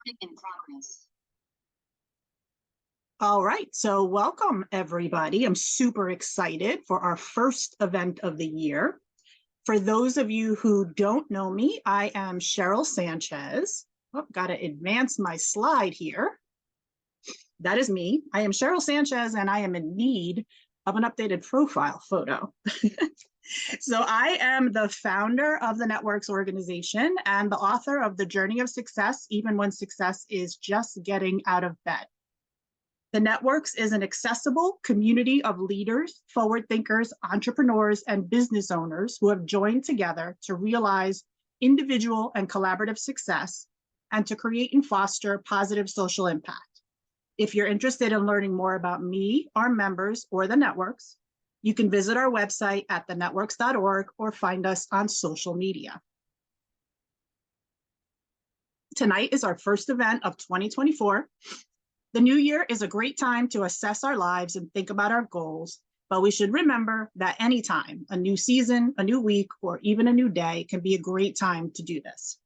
In progress. All right, so welcome everybody. I'm super excited for our first event of the year. For those of you who don't know me, I am Cheryl Sanchez. Oh, got to advance my slide here. That is me. I am Cheryl Sanchez, and I am in need of an updated profile photo. So I am the founder of the TheNetWorks organization and the author of The Journey of Success, Even When Success is Just Getting Out of Bed. TheNetWorks is an accessible community of leaders, forward thinkers, entrepreneurs, and business owners who have joined together to realize individual and collaborative success and to create and foster positive social impact. If you're interested in learning more about me, our members, or the networks, you can visit our website at thenetworks.org or find us on social media. Tonight is our first event of 2024. The new year is a great time to assess our lives and think about our goals, but we should remember that anytime, a new season, a new week, or even a new day can be a great time to do this.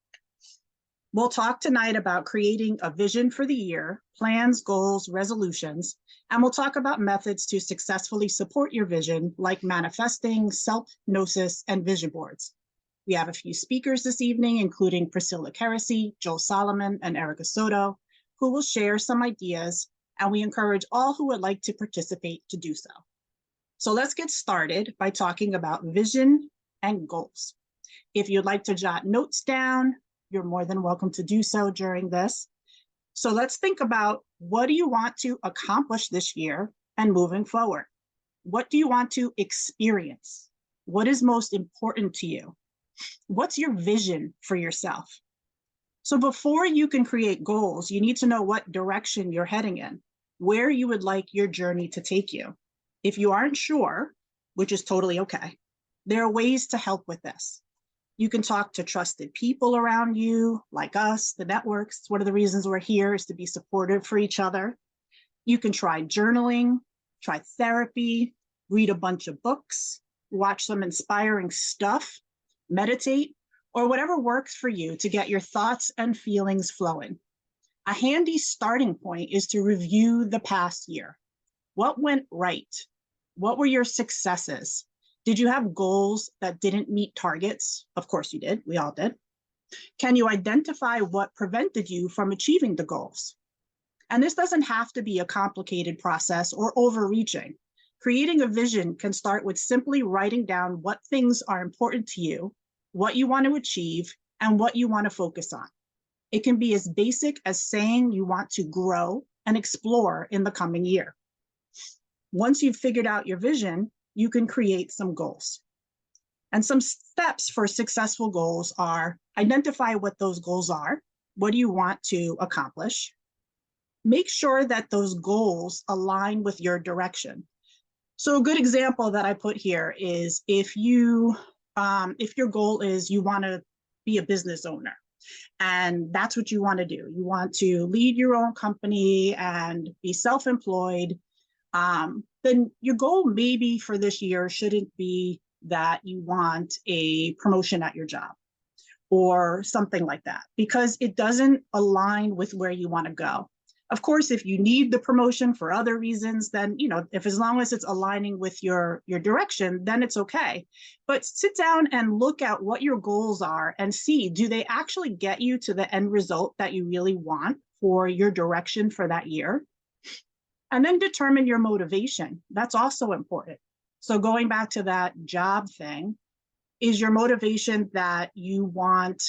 We'll talk tonight about creating a vision for the year, plans, goals, resolutions, and we'll talk about methods to successfully support your vision, like manifesting, self-hypnosis, and vision boards. We have a few speakers this evening, including Priscilla Keresey, Joel Salomon, and Erica Soto, who will share some ideas, and we encourage all who would like to participate to do so. So let's get started by talking about vision and goals. If you'd like to jot notes down, you're more than welcome to do so during this. So let's think about, what do you want to accomplish this year and moving forward? What do you want to experience? What is most important to you? What's your vision for yourself? So before you can create goals, you need to know what direction you're heading in, where you would like your journey to take you. If you aren't sure, which is totally okay, there are ways to help with this. You can talk to trusted people around you, like us, the networks. One of the reasons we're here is to be supportive for each other. You can try journaling, try therapy, read a bunch of books, watch some inspiring stuff, meditate, or whatever works for you to get your thoughts and feelings flowing. A handy starting point is to review the past year. What went right? What were your successes? Did you have goals that didn't meet targets? Of course you did, we all did. Can you identify what prevented you from achieving the goals? And this doesn't have to be a complicated process or overreaching. Creating a vision can start with simply writing down what things are important to you, what you want to achieve, and what you want to focus on. It can be as basic as saying you want to grow and explore in the coming year. Once you've figured out your vision, you can create some goals. And some steps for successful goals are: identify what those goals are. What do you want to accomplish? Make sure that those goals align with your direction. So a good example that I put here is if your goal is you want to be a business owner, and that's what you want to do. You want to lead your own company and be self-employed. Then your goal maybe for this year shouldn't be that you want a promotion at your job or something like that, because it doesn't align with where you want to go. Of course, if you need the promotion for other reasons, then, if as long as it's aligning with your direction, then it's okay. But sit down and look at what your goals are and see, do they actually get you to the end result that you really want for your direction for that year? And then determine your motivation. That's also important. So going back to that job thing, is your motivation that you want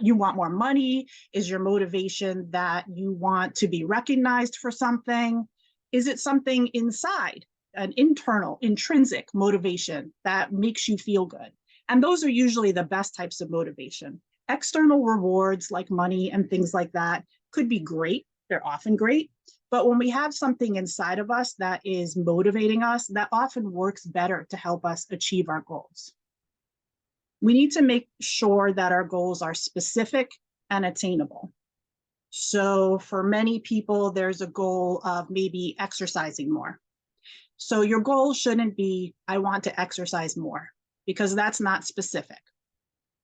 you want more money? Is your motivation that you want to be recognized for something? Is it something inside, an internal, intrinsic motivation that makes you feel good? And those are usually the best types of motivation. External rewards like money and things like that could be great. They're often great. But when we have something inside of us that is motivating us, that often works better to help us achieve our goals. We need to make sure that our goals are specific and attainable. So for many people, there's a goal of maybe exercising more. So your goal shouldn't be, I want to exercise more, because that's not specific.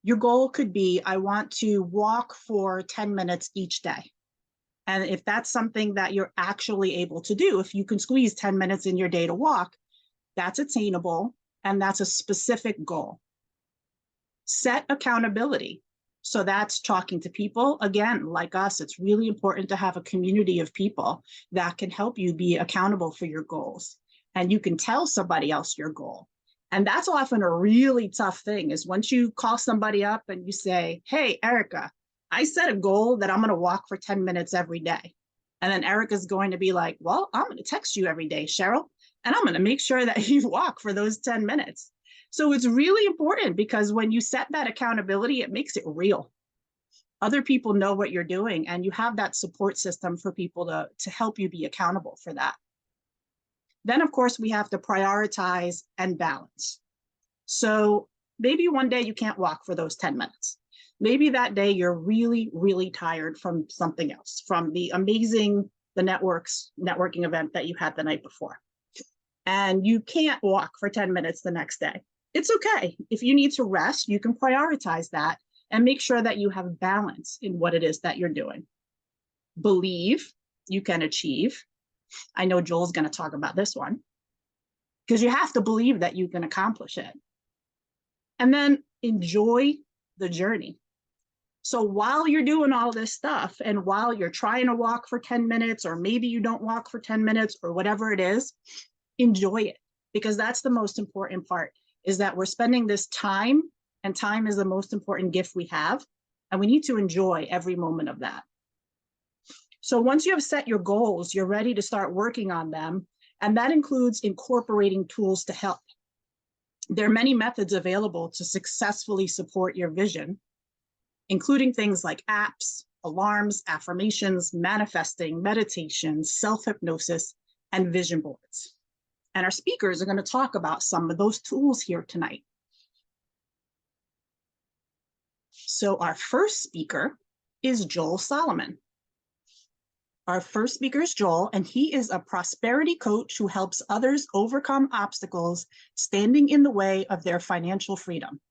Your goal could be, I want to walk for 10 minutes each day. And if that's something that you're actually able to do, if you can squeeze 10 minutes in your day to walk, that's attainable, and that's a specific goal. Set accountability. So that's talking to people. Again, like us, it's really important to have a community of people that can help you be accountable for your goals. And you can tell somebody else your goal. And that's often a really tough thing, is once you call somebody up and you say, hey, Erica, I set a goal that I'm going to walk for 10 minutes every day. And then Erica's going to be like, well, I'm going to text you every day, Cheryl, and I'm going to make sure that you walk for those 10 minutes. So it's really important, because when you set that accountability, it makes it real. Other people know what you're doing, and you have that support system for people to help you be accountable for that. Then, of course, we have to prioritize and balance. So maybe one day you can't walk for those 10 minutes. Maybe that day you're really, really tired from something else, from the amazing networking event that you had the night before. And you can't walk for 10 minutes the next day. It's okay. If you need to rest, you can prioritize that and make sure that you have balance in what it is that you're doing. Believe you can achieve. I know Joel's going to talk about this one, because you have to believe that you can accomplish it. And then enjoy the journey. So while you're doing all this stuff, and while you're trying to walk for 10 minutes, or maybe you don't walk for 10 minutes, or whatever it is, enjoy it, because that's the most important part, is that we're spending this time, and time is the most important gift we have, and we need to enjoy every moment of that. So once you have set your goals, you're ready to start working on them, and that includes incorporating tools to help. There are many methods available to successfully support your vision, including things like apps, alarms, affirmations, manifesting, meditation, self-hypnosis, and vision boards. And our speakers are going to talk about some of those tools here tonight. So our first speaker is Joel Salomon. Our first speaker is Joel, and he is a prosperity coach who helps others overcome obstacles standing in the way of their financial freedom.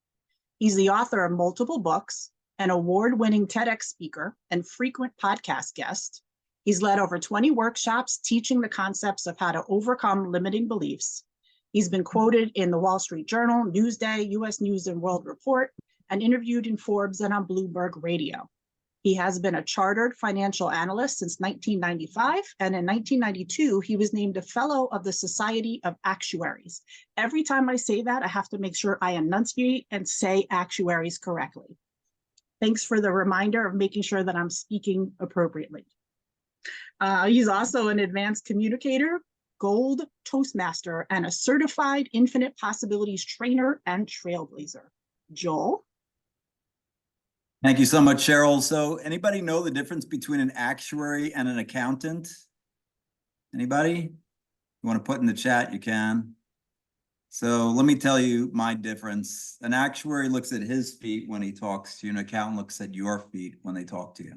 He's the author of multiple books, an award-winning TEDx speaker, and frequent podcast guest. He's led over 20 workshops teaching the concepts of how to overcome limiting beliefs. He's been quoted in the Wall Street Journal, Newsday, U.S. News and World Report, and interviewed in Forbes and on Bloomberg Radio. He has been a chartered financial analyst since 1995, and in 1992, he was named a fellow of the Society of Actuaries. Every time I say that, I have to make sure I enunciate and say actuaries correctly. Thanks for the reminder of making sure that I'm speaking appropriately. He's also an advanced communicator, gold Toastmaster, and a certified infinite possibilities trainer and trailblazer. Joel? Thank you so much, Cheryl. So anybody know the difference between an actuary and an accountant? Anybody? You want to put in the chat, you can. So let me tell you my difference. An actuary looks at his feet when he talks to you. An accountant looks at your feet when they talk to you.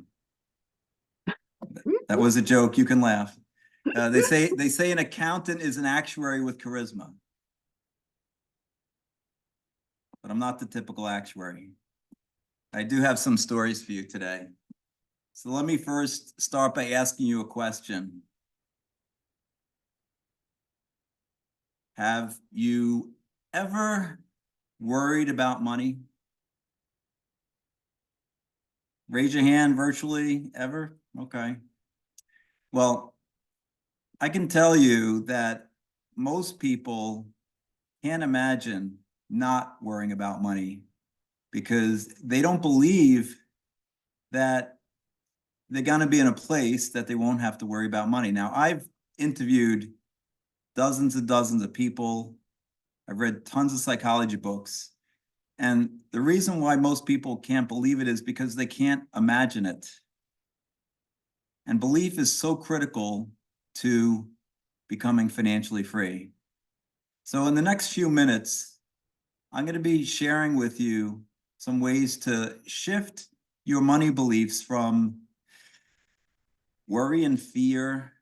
That was a joke. You can laugh. They say an accountant is an actuary with charisma. But I'm not the typical actuary. I do have some stories for you today. So let me first start by asking you a question. Have you ever worried about money? Raise your hand virtually, ever? Okay. Well, I can tell you that most people can't imagine not worrying about money, because they don't believe that they're going to be in a place that they won't have to worry about money. Now, I've interviewed dozens and dozens of people. I've read tons of psychology books. And the reason why most people can't believe it is because they can't imagine it. And belief is so critical to becoming financially free. So in the next few minutes, I'm going to be sharing with you some ways to shift your money beliefs from worry and fear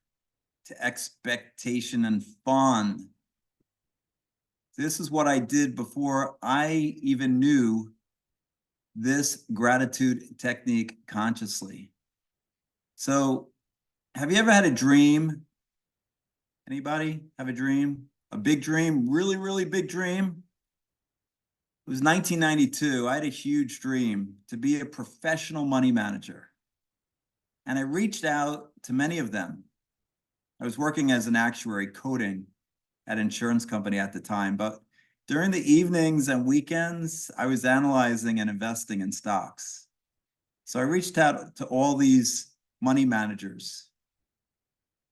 to expectation and fun. This is what I did before I even knew this gratitude technique consciously. So, have you ever had a dream? Anybody have a dream? A big dream? Really, really big dream? It was 1992. I had a huge dream to be a professional money manager. And I reached out to many of them. I was working as an actuary coding at an insurance company at the time, but during the evenings and weekends, I was analyzing and investing in stocks. So I reached out to all these money managers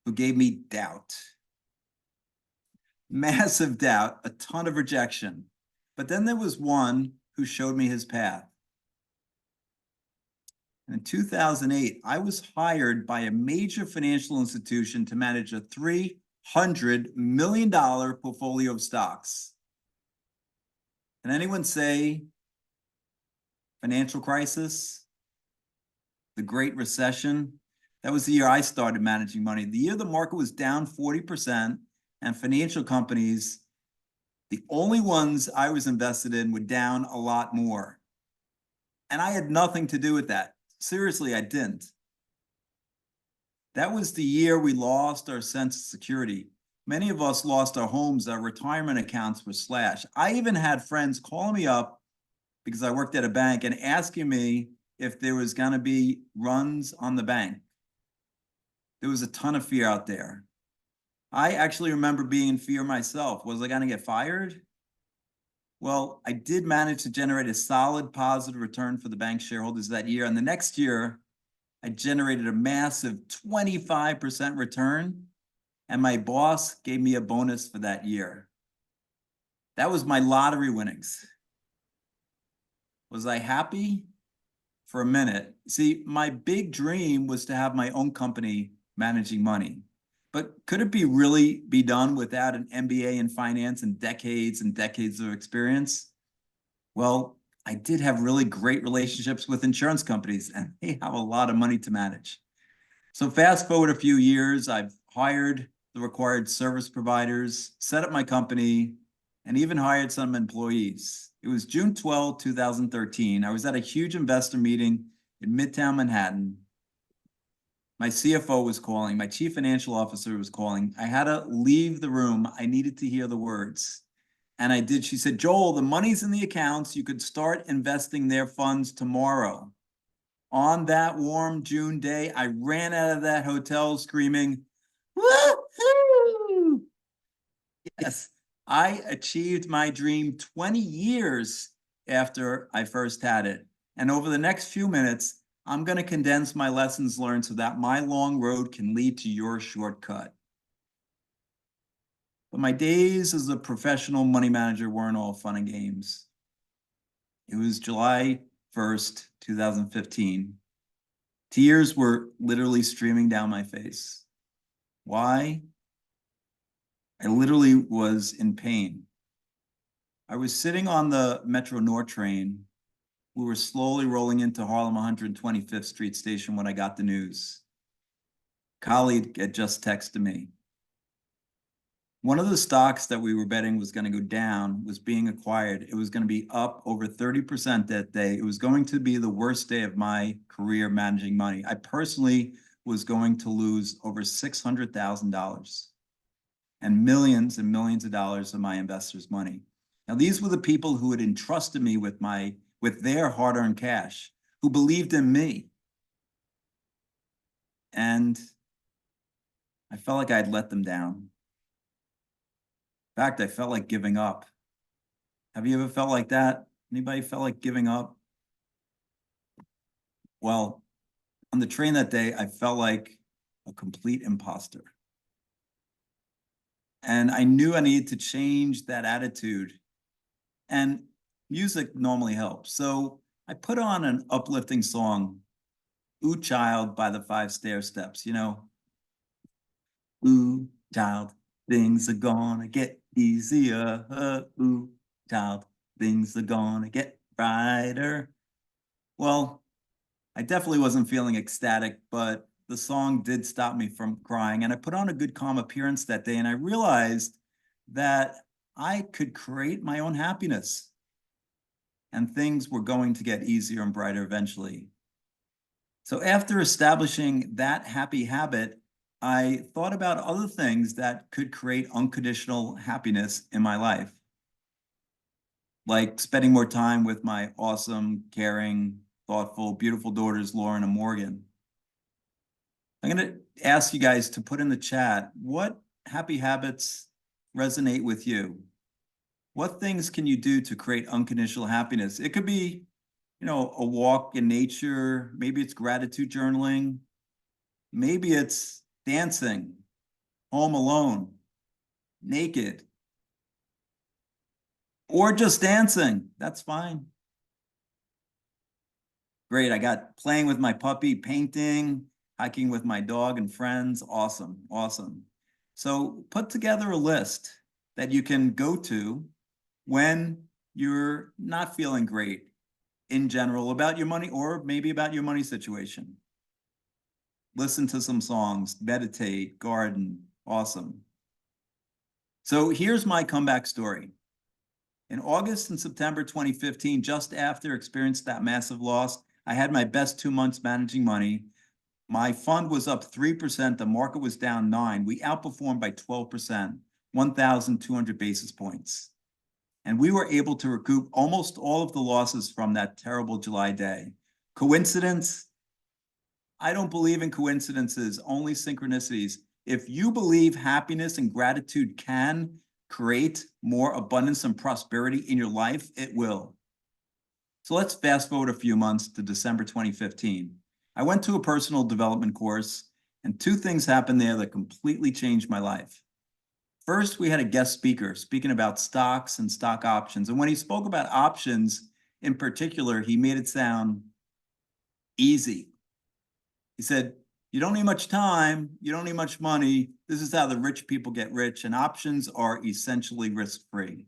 who gave me doubt, massive doubt, a ton of rejection. But then there was one who showed me his path. In 2008, I was hired by a major financial institution to manage a $300 million portfolio of stocks. Can anyone say financial crisis, the Great Recession? That was the year I started managing money. The year the market was down 40% and financial companies, the only ones I was invested in, were down a lot more. And I had nothing to do with that. Seriously, I didn't. That was the year we lost our sense of security. Many of us lost our homes, our retirement accounts were slashed. I even had friends calling me up because I worked at a bank and asking me if there was going to be runs on the bank. There was a ton of fear out there. I actually remember being in fear myself. Was I going to get fired? Well, I did manage to generate a solid positive return for the bank shareholders that year. And the next year, I generated a massive 25% return. And my boss gave me a bonus for that year. That was my lottery winnings. Was I happy? For a minute. See, my big dream was to have my own company managing money. But could it really be done without an MBA in finance and decades of experience? Well, I did have really great relationships with insurance companies, and they have a lot of money to manage. So fast forward a few years, I've hired the required service providers, set up my company, and even hired some employees. It was June 12, 2013. I was at a huge investor meeting in Midtown Manhattan. My CFO was calling. My chief financial officer was calling. I had to leave the room. I needed to hear the words. And I did. She said, Joel, the money's in the accounts. You could start investing their funds tomorrow. On that warm June day, I ran out of that hotel screaming, woohoo! Yes, I achieved my dream 20 years after I first had it. And over the next few minutes, I'm going to condense my lessons learned so that my long road can lead to your shortcut. But my days as a professional money manager weren't all fun and games. It was July 1st, 2015. Tears were literally streaming down my face. Why? I literally was in pain. I was sitting on the Metro North train. We were slowly rolling into Harlem 125th Street Station when I got the news. A colleague had just texted me. One of the stocks that we were betting was going to go down was being acquired. It was going to be up over 30% that day. It was going to be the worst day of my career managing money. I personally was going to lose over $600,000 and millions of dollars of my investors' money. Now, these were the people who had entrusted me with their hard-earned cash, who believed in me. And I felt like I'd let them down. In fact, I felt like giving up. Have you ever felt like that? Anybody felt like giving up? Well, on the train that day, I felt like a complete imposter. And I knew I needed to change that attitude. And music normally helps. So I put on an uplifting song, Ooh Child by the 5 Stair Steps, you know. Ooh, child, things are gonna get easier. Ooh, child, things are gonna get brighter. Well, I definitely wasn't feeling ecstatic, but the song did stop me from crying. And I put on a good, calm appearance that day, and I realized that I could create my own happiness. and things were going to get easier and brighter eventually. So after establishing that happy habit, I thought about other things that could create unconditional happiness in my life, like spending more time with my awesome, caring, thoughtful, beautiful daughters, Lauren and Morgan. I'm going to ask you guys to put in the chat, what happy habits resonate with you? What things can you do to create unconditional happiness? It could be, a walk in nature. Maybe it's gratitude journaling. Maybe it's dancing, home alone, naked, or just dancing. That's fine. Great. I got playing with my puppy, painting, hiking with my dog and friends. Awesome. Awesome. So put together a list that you can go to when you're not feeling great in general about your money, or maybe about your money situation. Listen to some songs, meditate, garden. Awesome. So here's my comeback story. In August and September 2015, just after experiencing that massive loss, I had my best 2 months managing money. My fund was up 3%. The market was down 9%. We outperformed by 12%, 1,200 basis points. And we were able to recoup almost all of the losses from that terrible July day. Coincidence? I don't believe in coincidences, only synchronicities. If you believe happiness and gratitude can create more abundance and prosperity in your life, it will. So let's fast forward a few months to December 2015. I went to a personal development course, and 2 things happened there that completely changed my life. First, we had a guest speaker speaking about stocks and stock options. And when he spoke about options in particular, he made it sound easy. He said, you don't need much time, you don't need much money. This is how the rich people get rich, and options are essentially risk-free.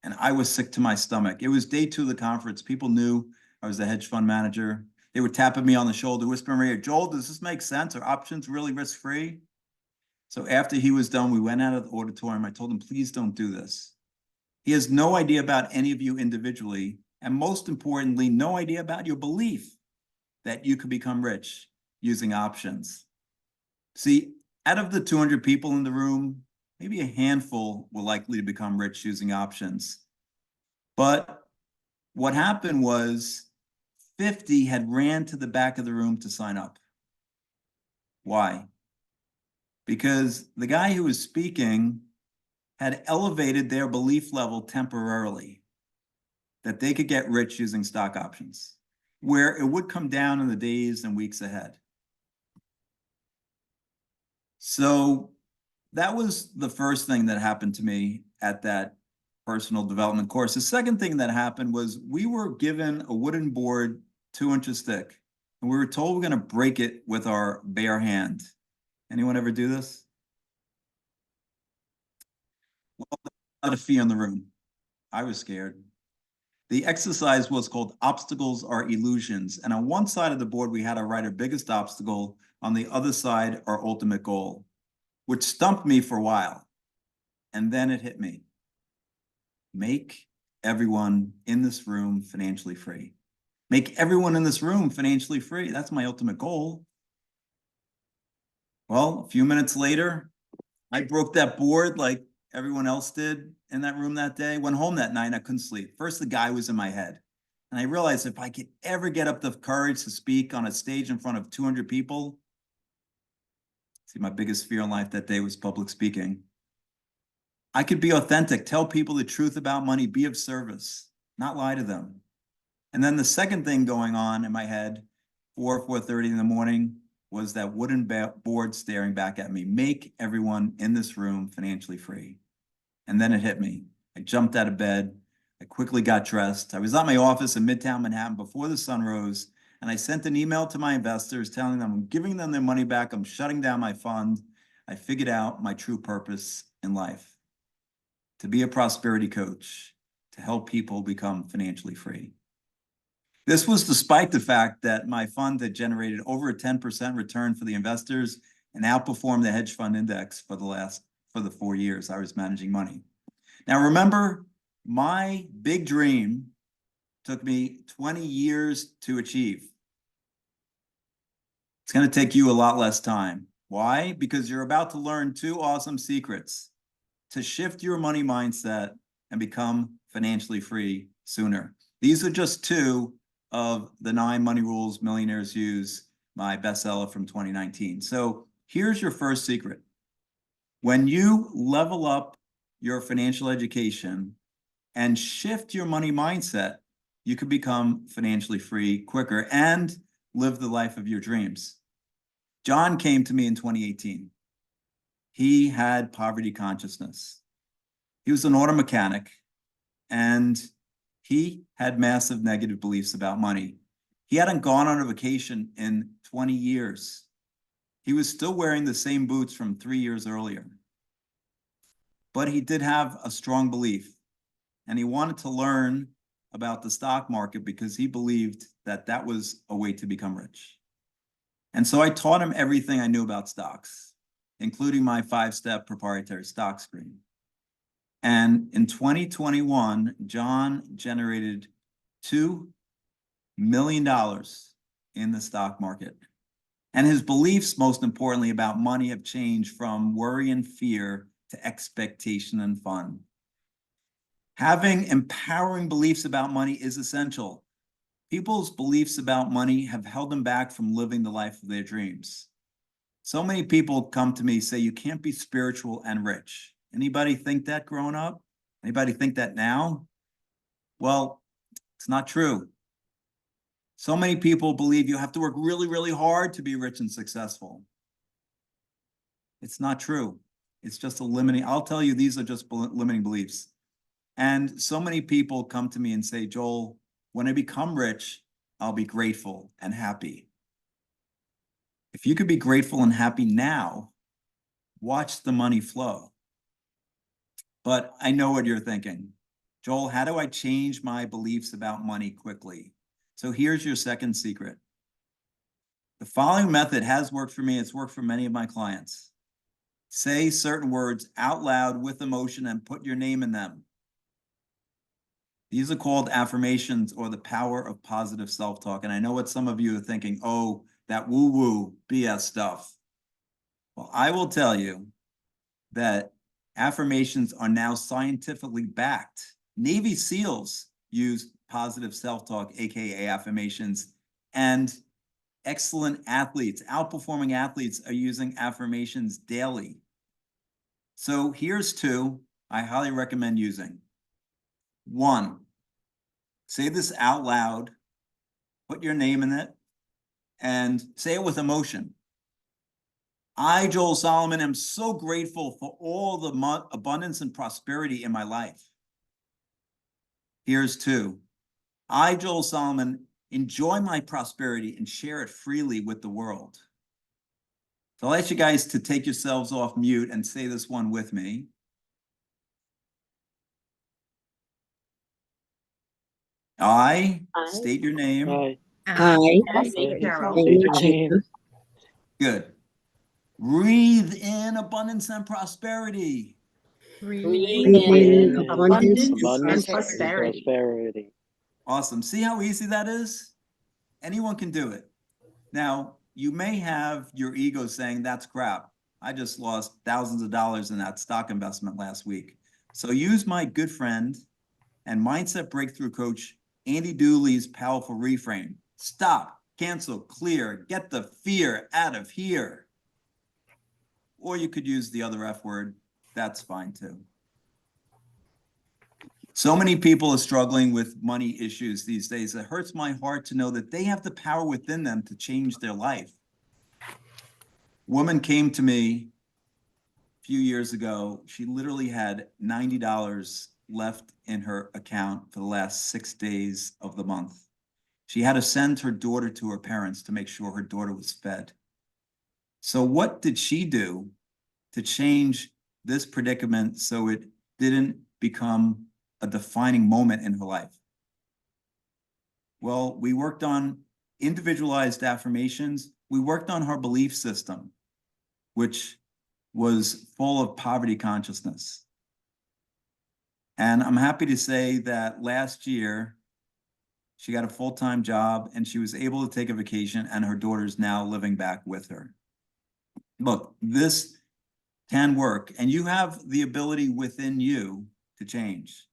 And I was sick to my stomach. It was day 2 of the conference. People knew I was the hedge fund manager. They were tapping me on the shoulder, whispering, Joel, does this make sense? Are options really risk-free? So after he was done, we went out of the auditorium. I told him, please don't do this. He has no idea about any of you individually, and most importantly, no idea about your belief that you could become rich using options. See, out of the 200 people in the room, maybe a handful were likely to become rich using options. But what happened was 50 had ran to the back of the room to sign up. Why? Because the guy who was speaking had elevated their belief level temporarily that they could get rich using stock options, where it would come down in the days and weeks ahead. So that was the first thing that happened to me at that personal development course. The second thing that happened was we were given a wooden board 2 inches thick, and we were told we're going to break it with our bare hand. Anyone ever do this? Well, not a fee in the room. I was scared. The exercise was called Obstacles Are Illusions. And on one side of the board, we had to write our biggest obstacle. On the other side, our ultimate goal, which stumped me for a while. And then it hit me. Make everyone in this room financially free. Make everyone in this room financially free. That's my ultimate goal. Well, a few minutes later, I broke that board like everyone else did in that room that day. Went home that night, I couldn't sleep. First, the guy was in my head. And I realized if I could ever get up the courage to speak on a stage in front of 200 people, see, my biggest fear in life that day was public speaking. I could be authentic, tell people the truth about money, be of service, not lie to them. And then the second thing going on in my head, 4:30 in the morning, was that wooden board staring back at me. Make everyone in this room financially free. And then it hit me. I jumped out of bed. I quickly got dressed. I was at my office in Midtown Manhattan before the sun rose, and I sent an email to my investors telling them I'm giving them their money back. I'm shutting down my fund. I figured out my true purpose in life: to be a prosperity coach, to help people become financially free. This was despite the fact that my fund had generated over a 10% return for the investors and outperformed the hedge fund index for the 4 years I was managing money. Now, remember, my big dream Took me 20 years to achieve. It's going to take you a lot less time. Why? Because you're about to learn 2 awesome secrets to shift your money mindset and become financially free sooner. These are just 2 of the 9 money rules millionaires use, my bestseller from 2019. So here's your first secret. When you level up your financial education and shift your money mindset, you can become financially free quicker and live the life of your dreams. John came to me in 2018. He had poverty consciousness. He was an auto mechanic, and he had massive negative beliefs about money. He hadn't gone on a vacation in 20 years. He was still wearing the same boots from 3 years earlier. But he did have a strong belief, and he wanted to learn about the stock market because he believed that that was a way to become rich. And so I taught him everything I knew about stocks, including my 5-step proprietary stock screen. And in 2021, John generated $2 million in the stock market. And his beliefs, most importantly, about money have changed from worry and fear to expectation and fun. Having empowering beliefs about money is essential. People's beliefs about money have held them back from living the life of their dreams. So many people come to me say, you can't be spiritual and rich. Anybody think that growing up? Anybody think that now? Well, it's not true. So many people believe you have to work really, really hard to be rich and successful. It's not true. It's just a limiting, I'll tell you, these are just limiting beliefs. And so many people come to me and say, Joel, when I become rich, I'll be grateful and happy. If you could be grateful and happy now, watch the money flow. But I know what you're thinking. Joel, how do I change my beliefs about money quickly? So here's your second secret. The following method has worked for me. It's worked for many of my clients. Say certain words out loud with emotion and put your name in them. These are called affirmations, or the power of positive self-talk. And I know what some of you are thinking, oh, that woo-woo BS stuff. Well, I will tell you that affirmations are now scientifically backed. Navy SEALs use positive self-talk, AKA affirmations, and excellent athletes, outperforming athletes are using affirmations daily. So here's 2 I highly recommend using. 1, say this out loud, put your name in it, and say it with emotion. I, Joel Salomon, am so grateful for all the abundance and prosperity in my life. Here's 2. I, Joel Salomon, enjoy my prosperity and share it freely with the world. So I'll ask you guys to take yourselves off mute and say this one with me. I state your name. I Cheryl. state your name. Good. Breathe in abundance and prosperity. Breathe in abundance abundance and prosperity. prosperity. Awesome. See how easy that is? Anyone can do it. Now, you may have your ego saying, that's crap. I just lost thousands of dollars in that stock investment last week. So use my good friend and mindset breakthrough coach, Andy Dooley's powerful reframe. Stop, cancel, clear, get the fear out of here. Or you could use the other F word. That's fine too. So many people are struggling with money issues these days. It hurts my heart to know that they have the power within them to change their life. A woman came to me a few years ago. She literally had $90 left in her account for the last 6 days of the month. She had to send her daughter to her parents to make sure her daughter was fed. So what did she do to change this predicament so it didn't become a defining moment in her life? Well, we worked on individualized affirmations. We worked on her belief system, which was full of poverty consciousness. And I'm happy to say that last year, She got a full-time job and she was able to take a vacation, and her daughter's now living back with her. Look, this can work, and you have the ability within you to change.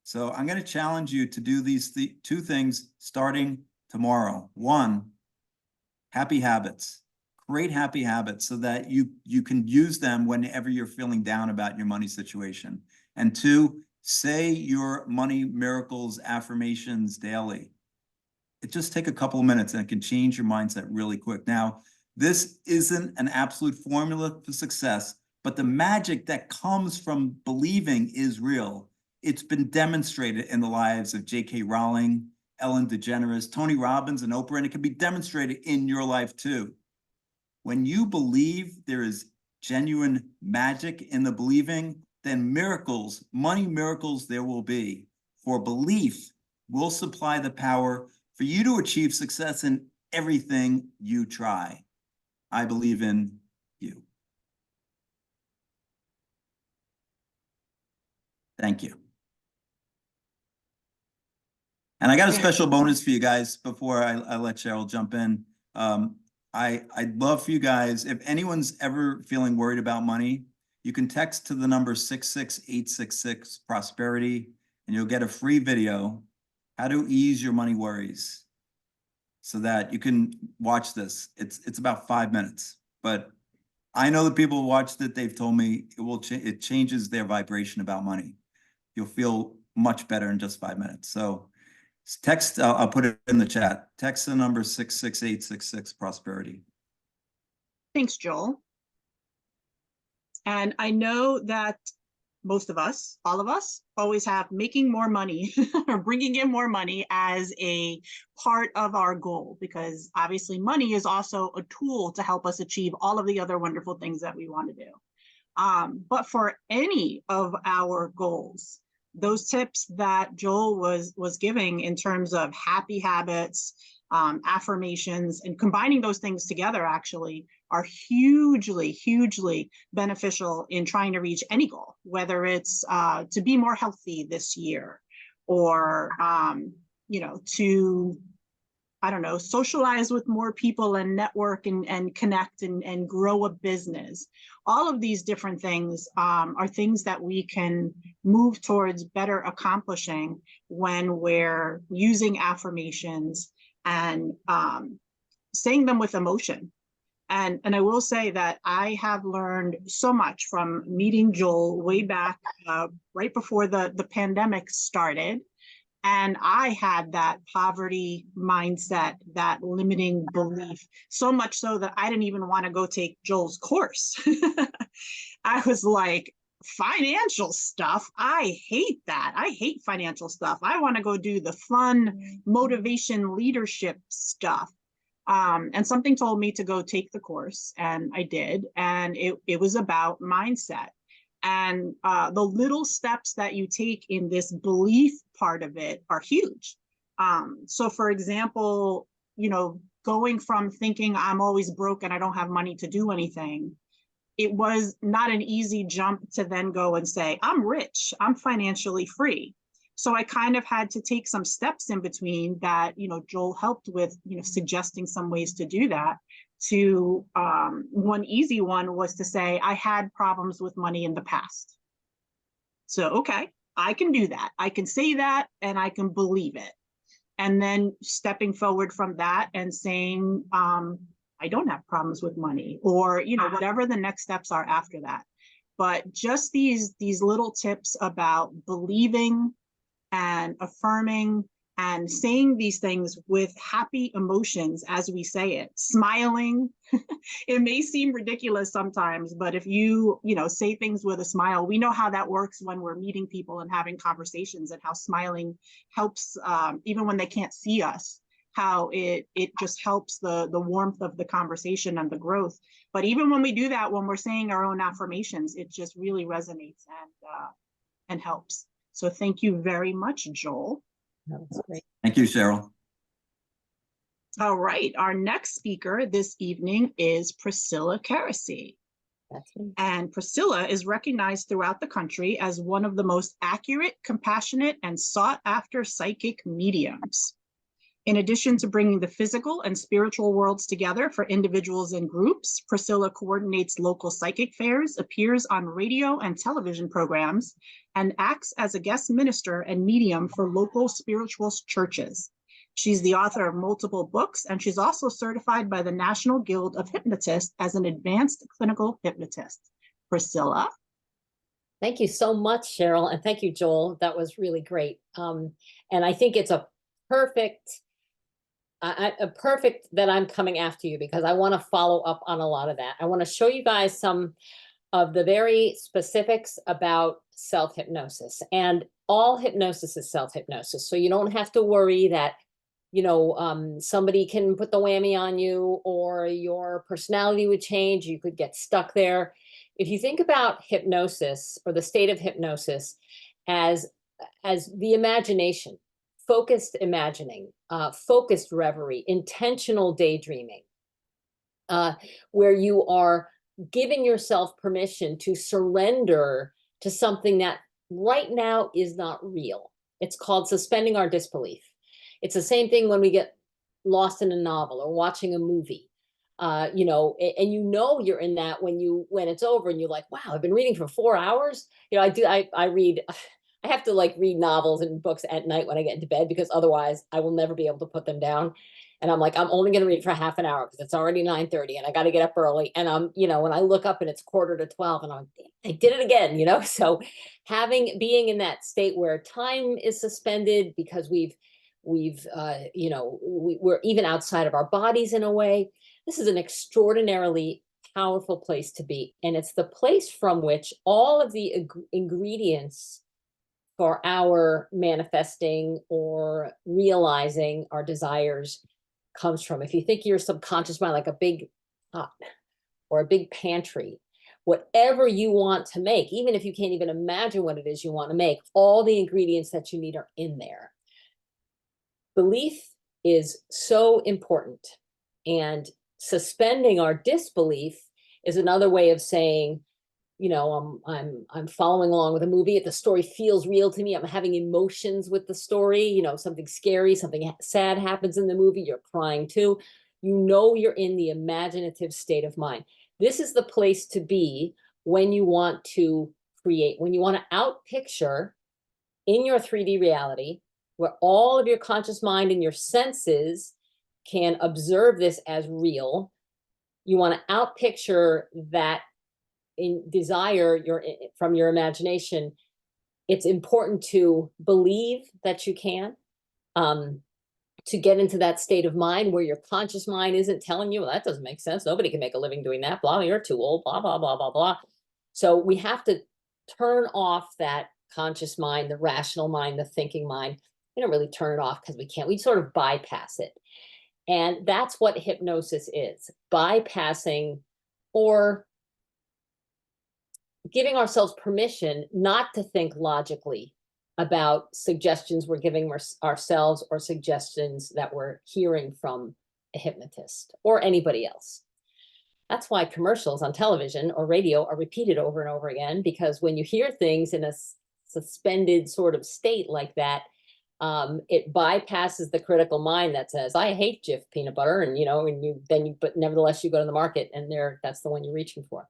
So I'm going to challenge you to do these two things starting tomorrow. One, happy habits. Create happy habits so that you can use them whenever you're feeling down about your money situation. And two, say your money miracles affirmations daily. It just take a couple of minutes and it can change your mindset really quick. Now, this isn't an absolute formula for success, but the magic that comes from believing is real. It's been demonstrated in the lives of J.K. Rowling, Ellen DeGeneres, Tony Robbins, and Oprah, and it can be demonstrated in your life too. When you believe there is genuine magic in the believing, then miracles, money miracles there will be. For belief will supply the power for you to achieve success in everything you try. I believe in you. Thank you. And I got a special bonus for you guys before I let Cheryl jump in. I'd love for you guys, if anyone's ever feeling worried about money, you can text to the number 66866 prosperity, and you'll get a free video, how to ease your money worries, so that you can watch this. It's about 5 minutes, but I know the people who watched it, they've told me it changes their vibration about money. You'll feel much better in just 5 minutes. So text, I'll put it in the chat. Text the number 66866 prosperity. Thanks, Joel. And I know that most of us, all of us, always have making more money or bringing in more money as a part of our goal, because obviously money is also a tool to help us achieve all of the other wonderful things that we want to do. But for any of our goals, those tips that Joel was giving in terms of happy habits, affirmations, and combining those things together actually are hugely, hugely beneficial in trying to reach any goal, whether it's to be more healthy this year, or to, I don't know, socialize with more people and network and connect and grow a business. All of these different things are things that we can move towards better accomplishing when we're using affirmations and saying them with emotion. And I will say that I have learned so much from meeting Joel way back right before the pandemic started. And I had that poverty mindset, that limiting belief, so much so that I didn't even want to go take Joel's course. I was like, financial stuff, I hate that. I hate financial stuff. I want to go do the fun motivation leadership stuff. And something told me to go take the course, and I did. And it was about mindset. And the little steps that you take in this belief part of it are huge. So for example, going from thinking I'm always broke and I don't have money to do anything, it was not an easy jump to then go and say, I'm rich, I'm financially free. So I kind of had to take some steps in between that, Joel helped with, suggesting some ways to do that. To one easy one was to say, I had problems with money in the past. So, okay, I can do that. I can say that and I can believe it. And then stepping forward from that and saying, I don't have problems with money, or, whatever the next steps are after that. But just these little tips about believing and affirming and saying these things with happy emotions as we say it, smiling. It may seem ridiculous sometimes, but if you say things with a smile, we know how that works when we're meeting people and having conversations, and how smiling helps, even when they can't see us, how it just helps the warmth of the conversation and the growth. But even when we do that, when we're saying our own affirmations, it just really resonates and helps. So thank you very much, Joel. That was great. Thank you, Cheryl. All right, our next speaker this evening is Priscilla Keresey. That's me. And Priscilla is recognized throughout the country as one of the most accurate, compassionate, and sought-after psychic mediums. In addition to bringing the physical and spiritual worlds together for individuals and groups, Priscilla coordinates local psychic fairs, appears on radio and television programs, and acts as a guest minister and medium for local spiritual churches. She's the author of multiple books, and she's also certified by the National Guild of Hypnotists as an advanced clinical hypnotist. Priscilla. Thank you so much, Cheryl. And thank you, Joel. That was really great. And I think it's a perfect that I'm coming after you, because I want to follow up on a lot of that. I want to show you guys some of the very specifics about self-hypnosis, and all hypnosis is self-hypnosis. So you don't have to worry that, somebody can put the whammy on you or your personality would change. You could get stuck there. If you think about hypnosis or the state of hypnosis as the imagination, focused imagining, focused reverie, intentional daydreaming, where you are giving yourself permission to surrender to something that right now is not real. It's called suspending our disbelief. It's the same thing when we get lost in a novel or watching a movie, and you're in that when it's over and you're like, wow, I've been reading for 4 hours. I read. I have to read novels and books at night when I get into bed, because otherwise I will never be able to put them down. And I'm like, I'm only going to read for half an hour because it's already 9:30 and I got to get up early. And when I look up and it's 11:45 and I'm like, I did it again, So being in that state where time is suspended because we're even outside of our bodies in a way. This is an extraordinarily powerful place to be. And it's the place from which all of the ingredients for our manifesting or realizing our desires comes from. If you think of your subconscious mind like a big pot or a big pantry, whatever you want to make, even if you can't even imagine what it is you want to make, all the ingredients that you need are in there. Belief is so important, and suspending our disbelief is another way of saying, I'm following along with a movie. The story feels real to me. I'm having emotions with the story. Something scary, something sad happens in the movie. You're crying too. You're in the imaginative state of mind. This is the place to be when you want to create, when you want to outpicture in your 3D reality, where all of your conscious mind and your senses can observe this as real. You want to outpicture that in desire from your imagination. It's important to believe that you can, to get into that state of mind where your conscious mind isn't telling you, well, that doesn't make sense. Nobody can make a living doing that. Blah, you're too old, blah, blah, blah, blah, blah. So we have to turn off that conscious mind, the rational mind, the thinking mind. We don't really turn it off because we can't. We sort of bypass it. And that's what hypnosis is, bypassing or giving ourselves permission not to think logically about suggestions we're giving ourselves or suggestions that we're hearing from a hypnotist or anybody else. That's why commercials on television or radio are repeated over and over again, because when you hear things in a suspended sort of state like that, it bypasses the critical mind that says, I hate Jif peanut butter. And, but nevertheless, you go to the market and that's the one you're reaching for.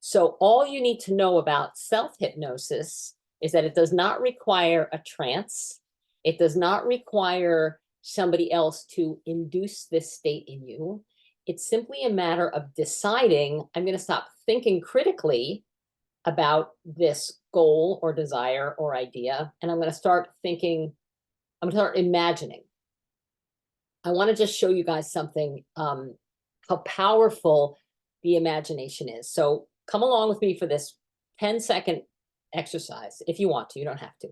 So all you need to know about self-hypnosis is that it does not require a trance. It does not require somebody else to induce this state in you. It's simply a matter of deciding, I'm going to stop thinking critically about this goal or desire or idea, and I'm going to start thinking, I'm going to start imagining. I want to just show you guys something, how powerful the imagination is. So come along with me for this 10-second exercise if you want to. You don't have to.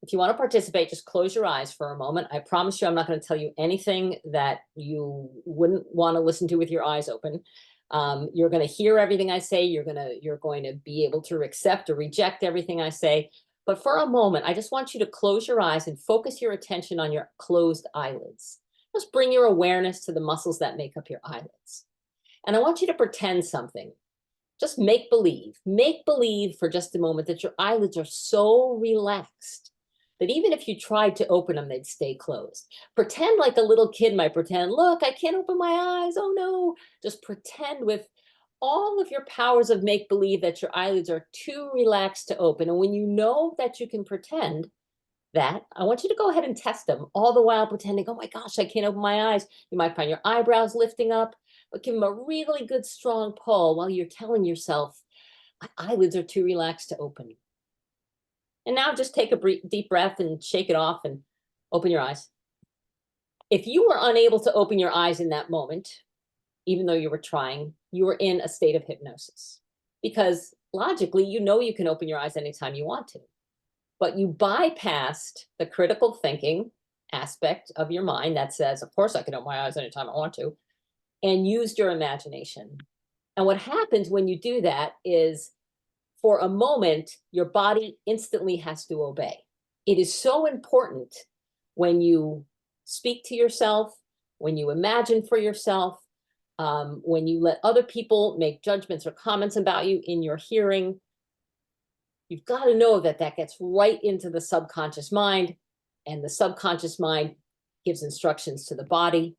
If you want to participate, just close your eyes for a moment. I promise you I'm not going to tell you anything that you wouldn't want to listen to with your eyes open. You're going to hear everything I say. You're going to be able to accept or reject everything I say. But for a moment, I just want you to close your eyes and focus your attention on your closed eyelids. Just bring your awareness to the muscles that make up your eyelids. And I want you to pretend something. Just make believe for just a moment that your eyelids are so relaxed that even if you tried to open them, they'd stay closed. Pretend like a little kid might pretend, look, I can't open my eyes. Oh no. Just pretend with all of your powers of make-believe that your eyelids are too relaxed to open. And when you know that you can pretend that, I want you to go ahead and test them, all the while pretending, oh my gosh, I can't open my eyes. You might find your eyebrows lifting up, but give them a really good strong pull while you're telling yourself, my eyelids are too relaxed to open. And now just take a deep breath and shake it off and open your eyes. If you were unable to open your eyes in that moment, even though you were trying, you were in a state of hypnosis. Because logically, you know you can open your eyes anytime you want to. But you bypassed the critical thinking aspect of your mind that says, of course I can open my eyes anytime I want to, and used your imagination. And what happens when you do that is, for a moment, your body instantly has to obey. It is so important when you speak to yourself, when you imagine for yourself, when you let other people make judgments or comments about you in your hearing. You've got to know that that gets right into the subconscious mind, and the subconscious mind gives instructions to the body.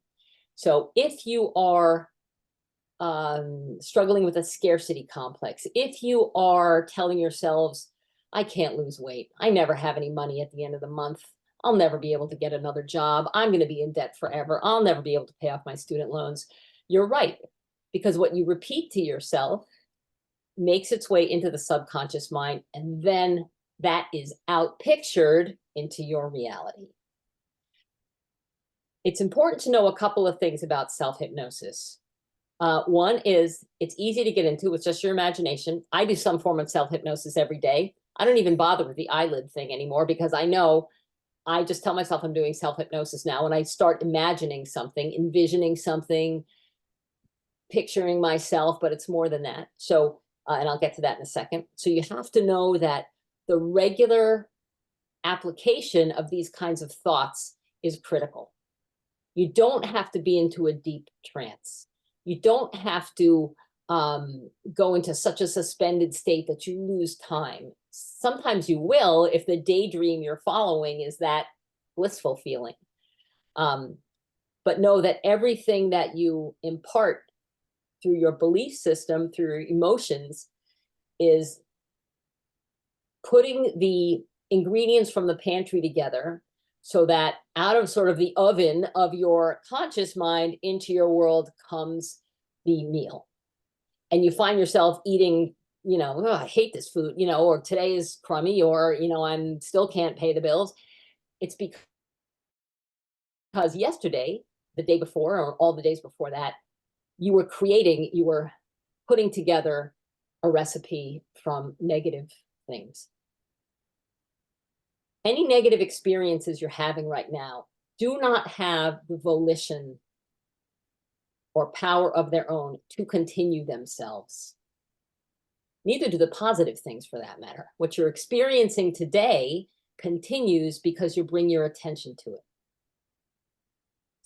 So if you are struggling with a scarcity complex, if you are telling yourselves, I can't lose weight, I never have any money at the end of the month, I'll never be able to get another job, I'm going to be in debt forever, I'll never be able to pay off my student loans, you're right. Because what you repeat to yourself makes its way into the subconscious mind, and then that is outpictured into your reality. It's important to know a couple of things about self-hypnosis. One is it's easy to get into. It's just your imagination. I do some form of self-hypnosis every day. I don't even bother with the eyelid thing anymore because I know I just tell myself I'm doing self-hypnosis now. When I start imagining something, envisioning something, picturing myself, but it's more than that. So, and I'll get to that in a second. So you have to know that the regular application of these kinds of thoughts is critical. You don't have to be into a deep trance. You don't have to go into such a suspended state that you lose time. Sometimes you will if the daydream you're following is that blissful feeling. But know that everything that you impart through your belief system, through your emotions, is putting the ingredients from the pantry together so that out of sort of the oven of your conscious mind into your world comes the meal. And you find yourself eating, you know, oh, I hate this food, you know, or today is crummy, or, you know, I'm still can't pay the bills. It's because yesterday, the day before, or all the days before that, you were putting together a recipe from negative things. Any negative experiences you're having right now do not have the volition or power of their own to continue themselves. Neither do the positive things, for that matter. What you're experiencing today continues because you bring your attention to it.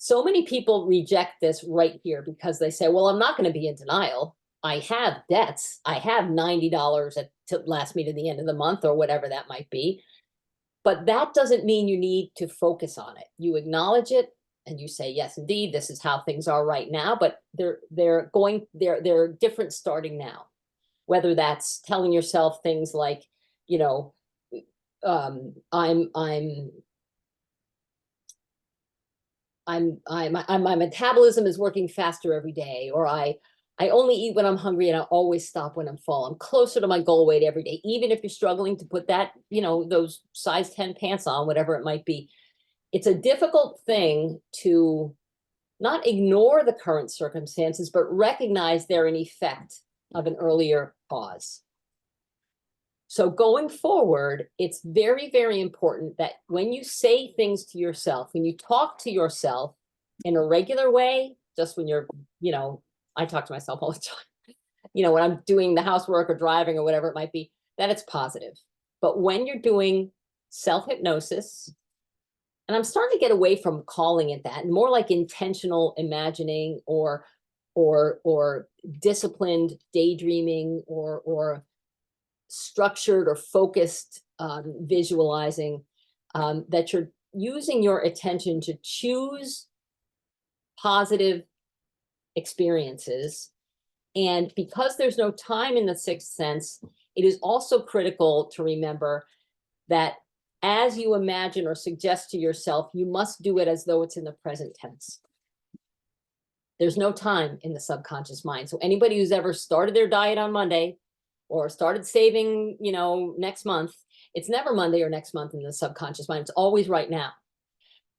So many people reject this right here because they say, well, I'm not going to be in denial. I have debts. I have $90 to last me to the end of the month, or whatever that might be. But that doesn't mean you need to focus on it. You acknowledge it and you say, yes, indeed, this is how things are right now, but they're different starting now. Whether that's telling yourself things like, you know, my metabolism is working faster every day, or I only eat when I'm hungry and I always stop when I'm full. I'm closer to my goal weight every day, even if you're struggling to put that, you know, those size 10 pants on, whatever it might be. It's a difficult thing to not ignore the current circumstances, but recognize they're an effect of an earlier cause. So going forward, it's very, very important that when you say things to yourself, when you talk to yourself in a regular way, just when you're, you know, I talk to myself all the time, you know, when I'm doing the housework or driving or whatever it might be, that it's positive. But when you're doing self-hypnosis, and I'm starting to get away from calling it that, and more like intentional imagining or disciplined daydreaming or structured or focused visualizing. that you're using your attention to choose positive experiences. And because there's no time in the sixth sense, it is also critical to remember that as you imagine or suggest to yourself, you must do it as though it's in the present tense. There's no time in the subconscious mind. So anybody who's ever started their diet on Monday or started saving, next month, it's never Monday or next month in the subconscious mind. It's always right now.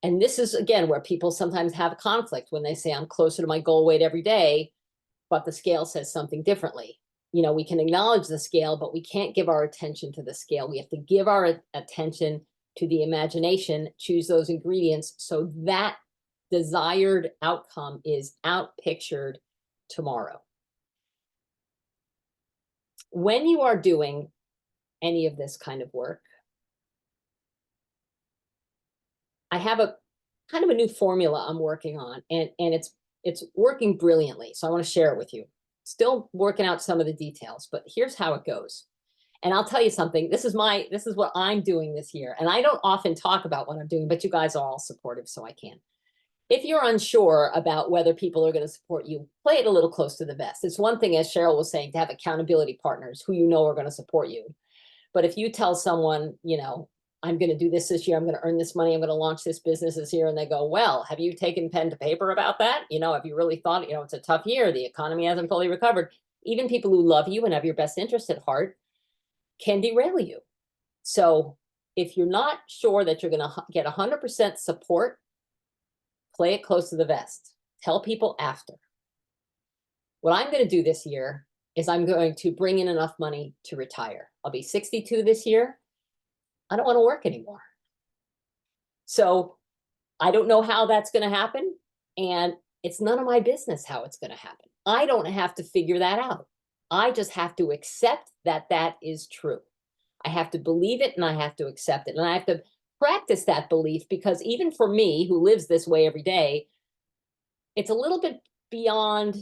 And this is, again, where people sometimes have conflict when they say, I'm closer to my goal weight every day, but the scale says something differently. We can acknowledge the scale, but we can't give our attention to the scale. We have to give our attention to the imagination, choose those ingredients so that desired outcome is outpictured tomorrow. When you are doing any of this kind of work, I have a kind of a new formula I'm working on, and it's working brilliantly. So I want to share it with you. Still working out some of the details, but here's how it goes. And I'll tell you something, this is what I'm doing this year. And I don't often talk about what I'm doing, but you guys are all supportive, so I can. If you're unsure about whether people are going to support you, play it a little close to the vest. It's one thing, as Cheryl was saying, to have accountability partners who are going to support you. But if you tell someone, I'm going to do this year, I'm going to earn this money, I'm going to launch this business this year, and they go, well, have you taken pen to paper about that? Have you really thought, it's a tough year, the economy hasn't fully recovered. Even people who love you and have your best interest at heart can derail you. So if you're not sure that you're going to get 100% support, play it close to the vest. Tell people after. What I'm going to do this year is I'm going to bring in enough money to retire. I'll be 62 this year. I don't want to work anymore. So I don't know how that's going to happen. And it's none of my business how it's going to happen. I don't have to figure that out. I just have to accept that that is true. I have to believe it and I have to accept it. And I have to practice that belief, because even for me, who lives this way every day, it's a little bit beyond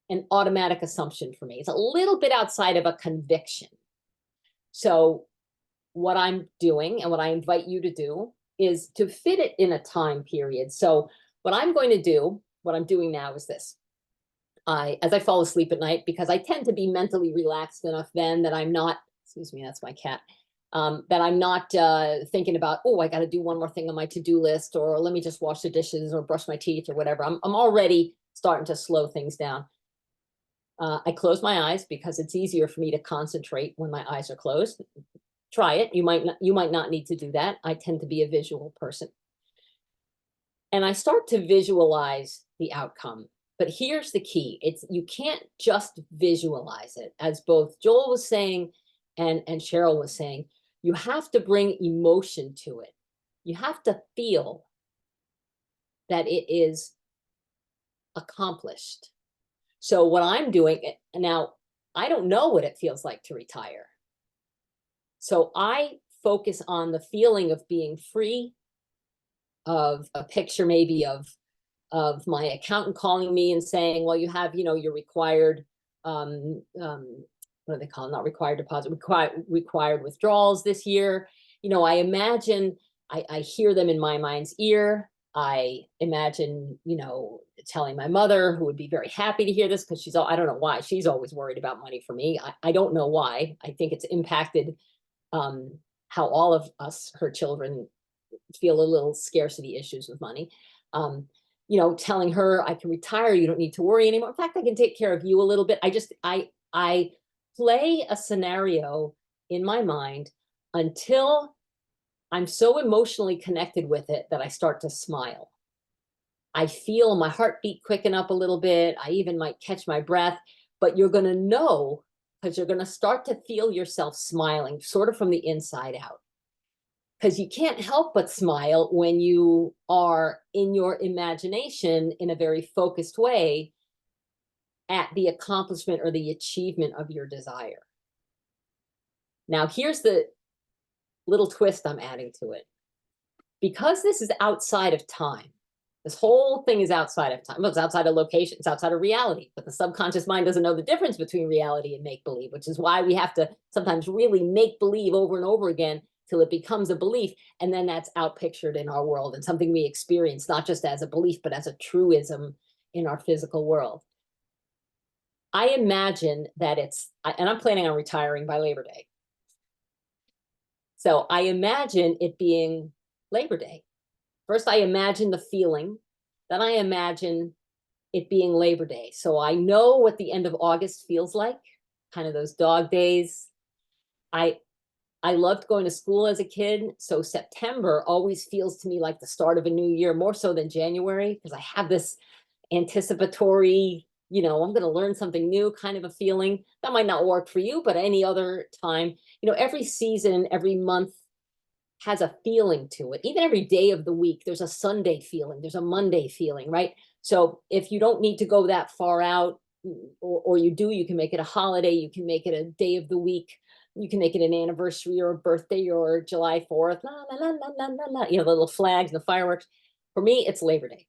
an automatic assumption for me. It's a little bit outside of a conviction. So what I'm doing and what I invite you to do is to fit it in a time period. So what I'm going to do, what I'm doing now is this. As I fall asleep at night, because I tend to be mentally relaxed enough then that I'm not, excuse me, that's my cat, that I'm not thinking about, oh, I got to do one more thing on my to-do list, or let me just wash the dishes or brush my teeth or whatever. I'm already starting to slow things down. I close my eyes because it's easier for me to concentrate when my eyes are closed. Try it. You might not need to do that. I tend to be a visual person. And I start to visualize the outcome. But here's the key. You can't just visualize it. As both Joel was saying and Cheryl was saying, you have to bring emotion to it. You have to feel that it is accomplished. So what I'm doing now, I don't know what it feels like to retire. So I focus on the feeling of being free, of a picture maybe of my accountant calling me and saying, well, you have, your required, what do they call it? Not required deposit, required withdrawals this year. I imagine, I hear them in my mind's ear. I imagine, telling my mother, who would be very happy to hear this, because I don't know why, she's always worried about money for me. I don't know why. I think it's impacted how all of us, her children, feel a little scarcity issues with money. Telling her I can retire, you don't need to worry anymore. In fact, I can take care of you a little bit. I play a scenario in my mind until I'm so emotionally connected with it that I start to smile. I feel my heartbeat quicken up a little bit. I even might catch my breath, but you're going to know, because you're going to start to feel yourself smiling sort of from the inside out. Because you can't help but smile when you are in your imagination in a very focused way at the accomplishment or the achievement of your desire. Now, here's the little twist I'm adding to it. Because this is outside of time, this whole thing is outside of time. Well, it's outside of location, it's outside of reality, but the subconscious mind doesn't know the difference between reality and make-believe, which is why we have to sometimes really make believe over and over again till it becomes a belief. And then that's outpictured in our world and something we experience, not just as a belief, but as a truism in our physical world. I imagine that and I'm planning on retiring by Labor Day. So I imagine it being Labor Day. First, I imagine the feeling, then I imagine it being Labor Day. So I know what the end of August feels like, kind of those dog days. I loved going to school as a kid, so September always feels to me like the start of a new year, more so than January, because I have this anticipatory, I'm going to learn something new kind of a feeling. That might not work for you, but any other time, every season, every month has a feeling to it. Even every day of the week, there's a Sunday feeling, there's a Monday feeling, right? So if you don't need to go that far out, or you do, you can make it a holiday, you can make it a day of the week, you can make it an anniversary or a birthday or July 4th, the little flags and the fireworks. For me, it's Labor Day.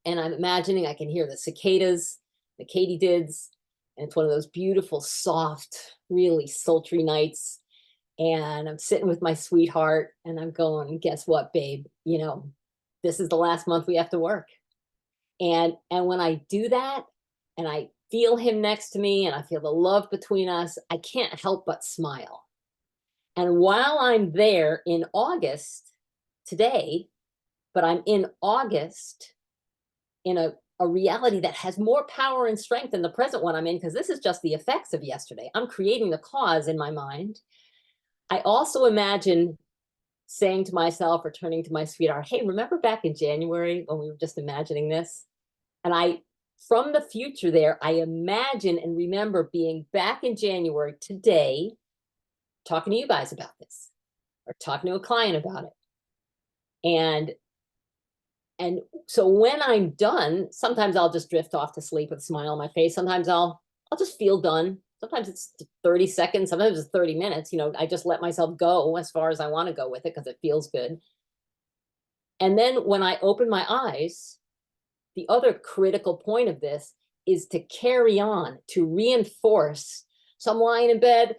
And I'm imagining I can hear the cicadas, the katydids, and it's one of those beautiful, soft, really sultry nights. And I'm sitting with my sweetheart and I'm going, guess what, babe? This is the last month we have to work. And when I do that and I feel him next to me and I feel the love between us, I can't help but smile. And while I'm there in August today, but I'm in August in a reality that has more power and strength than the present one I'm in, because this is just the effects of yesterday. I'm creating the cause in my mind. I also imagine saying to myself or turning to my sweetheart, hey, remember back in January when we were just imagining this? And from the future there, I imagine and remember being back in January today, talking to you guys about this, or talking to a client about it. And so when I'm done, sometimes I'll just drift off to sleep with a smile on my face. Sometimes I'll just feel done. Sometimes it's 30 seconds, sometimes it's 30 minutes. I just let myself go as far as I want to go with it because it feels good. And then when I open my eyes, the other critical point of this is to carry on, to reinforce. So I'm lying in bed.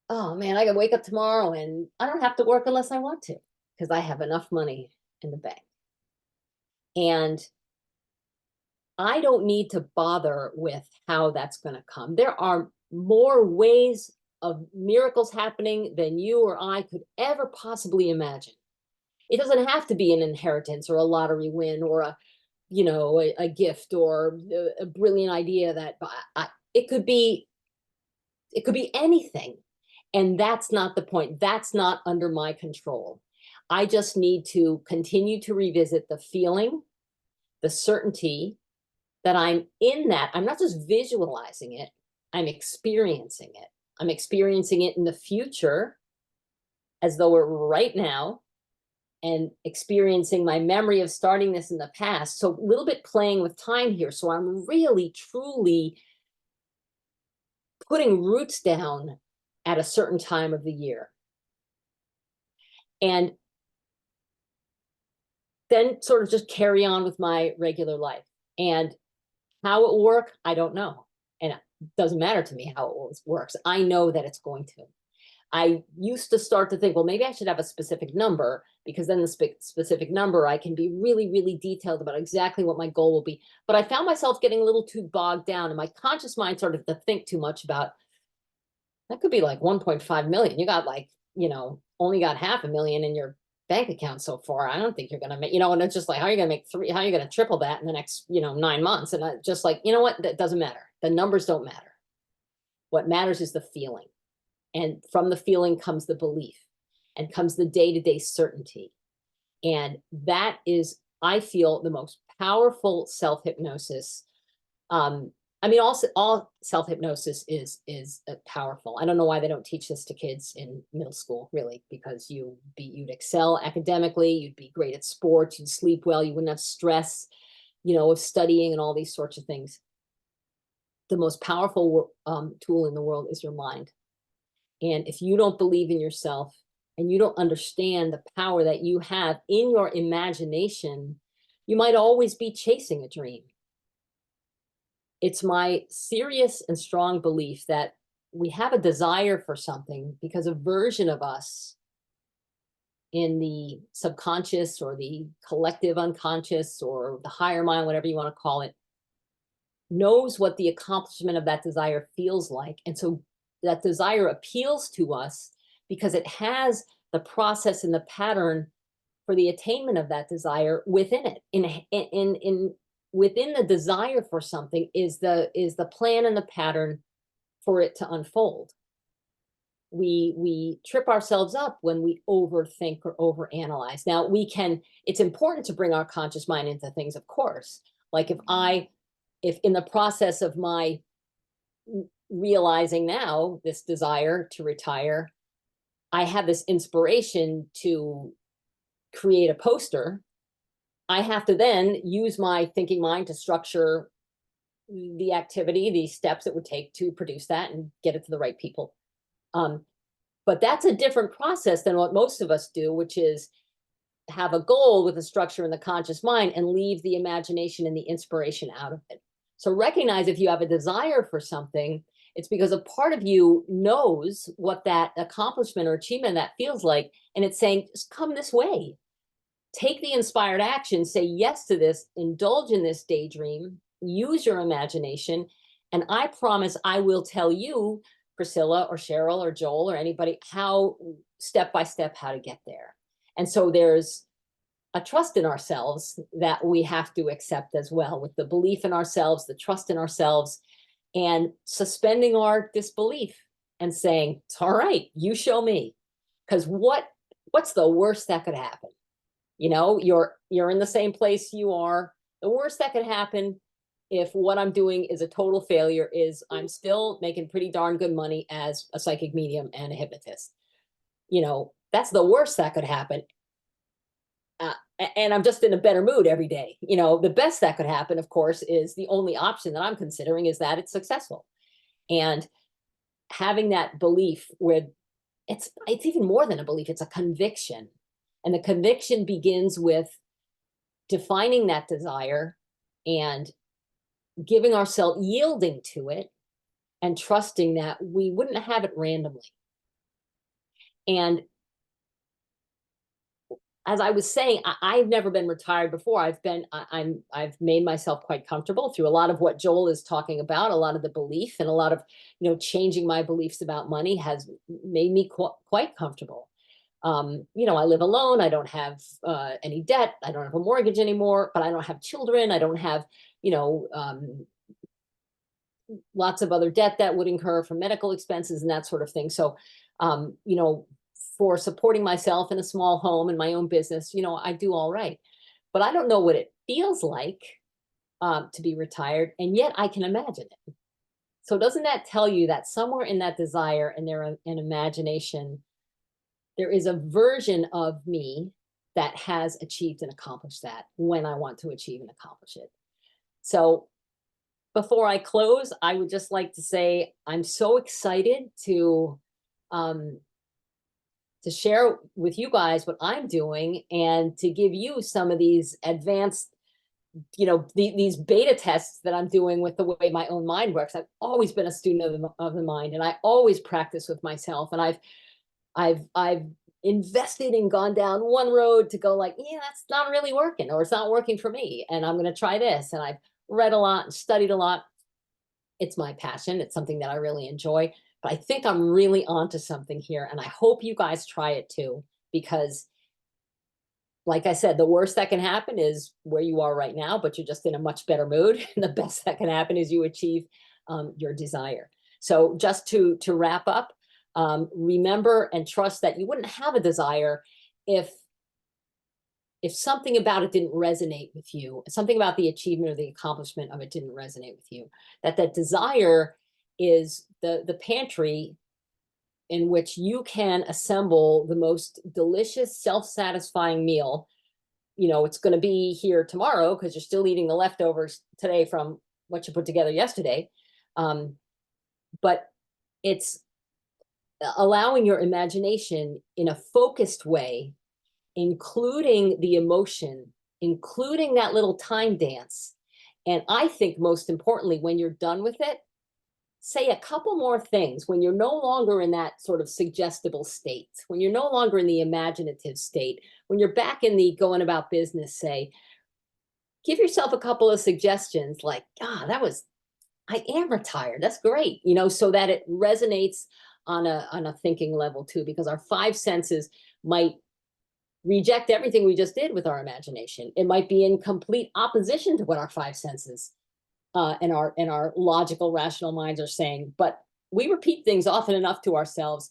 Oh man, I can wake up tomorrow and I don't have to work unless I want to, because I have enough money in the bank. And I don't need to bother with how that's going to come. There are more ways of miracles happening than you or I could ever possibly imagine. It doesn't have to be an inheritance or a lottery win or a gift or a brilliant idea that it could be anything. And that's not the point. That's not under my control. I just need to continue to revisit the feeling, the certainty that I'm in that. I'm not just visualizing it, I'm experiencing it. I'm experiencing it in the future as though we're right now, and experiencing my memory of starting this in the past. So a little bit playing with time here. So I'm really, truly putting roots down at a certain time of the year. And then sort of just carry on with my regular life. And how it will work, I don't know. And it doesn't matter to me how it works. I know that it's going to. I used to start to think, well, maybe I should have a specific number, because then the specific number, I can be really, really detailed about exactly what my goal will be. But I found myself getting a little too bogged down, and my conscious mind started to think too much about, that could be like 1.5 million. You got only got $500,000 in your bank account so far. I don't think you're going to make, and it's just like, how are you going to make how are you going to triple that in the next, 9 months? And I just like, what, that doesn't matter. The numbers don't matter. What matters is the feeling. And from the feeling comes the belief, and comes the day-to-day certainty. And that is, I feel, the most powerful self-hypnosis. All self-hypnosis is powerful. I don't know why they don't teach this to kids in middle school, really, because you'd excel academically, you'd be great at sports, you'd sleep well, you wouldn't have stress, of studying and all these sorts of things. The most powerful tool in the world is your mind. And if you don't believe in yourself and you don't understand the power that you have in your imagination, you might always be chasing a dream. It's my serious and strong belief that we have a desire for something because a version of us in the subconscious or the collective unconscious or the higher mind, whatever you want to call it, knows what the accomplishment of that desire feels like. And so that desire appeals to us because it has the process and the pattern for the attainment of that desire within it. Within the desire for something is the plan and the pattern for it to unfold. We trip ourselves up when we overthink or overanalyze. Now it's important to bring our conscious mind into things, of course. Like if in the process of my realizing now this desire to retire, I have this inspiration to create a poster, I have to then use my thinking mind to structure the activity, the steps it would take to produce that and get it to the right people. But that's a different process than what most of us do, which is have a goal with a structure in the conscious mind and leave the imagination and the inspiration out of it. So recognize if you have a desire for something, it's because a part of you knows what that accomplishment or achievement that feels like, and it's saying, just come this way. Take the inspired action, say yes to this, indulge in this daydream, use your imagination, and I promise I will tell you, Priscilla or Cheryl or Joel or anybody, how step by step how to get there. And so there's a trust in ourselves that we have to accept as well, with the belief in ourselves, the trust in ourselves, and suspending our disbelief and saying, it's all right, you show me. Because what's the worst that could happen? You know, you're in the same place you are. The worst that could happen if what I'm doing is a total failure is I'm still making pretty darn good money as a psychic medium and a hypnotist. You know, that's the worst that could happen. And I'm just in a better mood every day. You know, the best that could happen, of course, is the only option that I'm considering is that it's successful. And having that belief where it's even more than a belief, it's a conviction. And the conviction begins with defining that desire and giving ourselves, yielding to it and trusting that we wouldn't have it randomly. And as I was saying, I've never been retired before. I've made myself quite comfortable through a lot of what Joel is talking about. A lot of the belief and a lot of, changing my beliefs about money has made me quite comfortable. I live alone. I don't have any debt. I don't have a mortgage anymore, but I don't have children. I don't have, lots of other debt that would incur from medical expenses and that sort of thing. So, for supporting myself in a small home and my own business, I do all right. But I don't know what it feels like to be retired, and yet I can imagine it. So doesn't that tell you that somewhere in that desire and there an imagination, there is a version of me that has achieved and accomplished that when I want to achieve and accomplish it. So before I close, I would just like to say I'm so excited to share with you guys what I'm doing and to give you some of these advanced, these beta tests that I'm doing with the way my own mind works. I've always been a student of the mind, and I always practice with myself. And I've invested and gone down one road to go like, yeah, that's not really working, or it's not working for me. And I'm going to try this. And I've read a lot and studied a lot. It's my passion. It's something that I really enjoy. But I think I'm really onto something here, and I hope you guys try it too, because like I said, the worst that can happen is where you are right now, but you're just in a much better mood. And the best that can happen is you achieve your desire. So just to wrap up, remember and trust that you wouldn't have a desire if something about it didn't resonate with you, something about the achievement or the accomplishment of it didn't resonate with you, that desire is the pantry in which you can assemble the most delicious, self-satisfying meal. It's going to be here tomorrow because you're still eating the leftovers today from what you put together yesterday. But it's allowing your imagination in a focused way, including the emotion, including that little time dance. And I think most importantly, when you're done with it, say a couple more things when you're no longer in that sort of suggestible state, when you're no longer in the imaginative state, when you're back in the going about business, say, give yourself a couple of suggestions like, I am retired. That's great. So that it resonates on a thinking level too, because our five senses might reject everything we just did with our imagination. It might be in complete opposition to what our five senses and our logical, rational minds are saying. But we repeat things often enough to ourselves,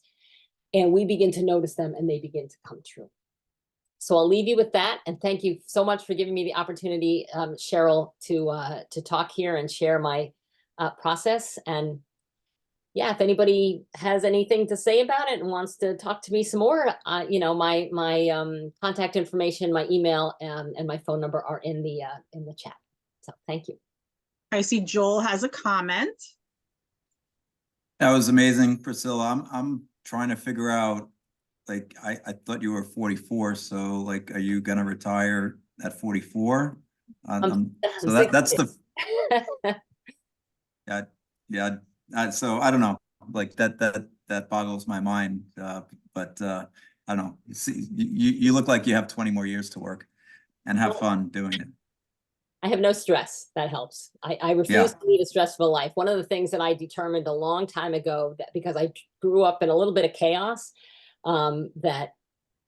and we begin to notice them, and they begin to come true. So I'll leave you with that, and thank you so much for giving me the opportunity, Cheryl, to talk here and share my process. And yeah, if anybody has anything to say about it and wants to talk to me some more, my contact information, my email, and my phone number are in the chat. So thank you. I see Joel has a comment. That was amazing, Priscilla. I'm trying to figure out, like, I thought you were 44, so like, are you gonna retire at 44? So that's the yeah. So I don't know, like that boggles my mind. But I don't know. You look like you have 20 more years to work, and have fun doing it. I have no stress. That helps. I refuse to lead a stressful life. One of the things that I determined a long time ago, that because I grew up in a little bit of chaos, that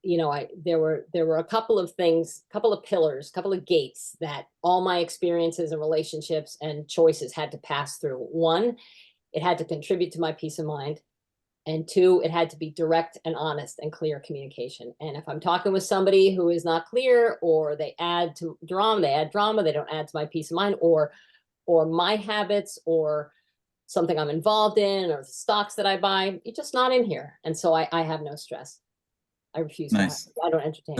there were a couple of things, couple of pillars, couple of gates that all my experiences and relationships and choices had to pass through. One, it had to contribute to my peace of mind. And two, it had to be direct and honest and clear communication. And if I'm talking with somebody who is not clear, or they add drama, they don't add to my peace of mind, or my habits, or something I'm involved in, or the stocks that I buy, you're just not in here. And so I have no stress. I refuse Nice. to I don't entertain.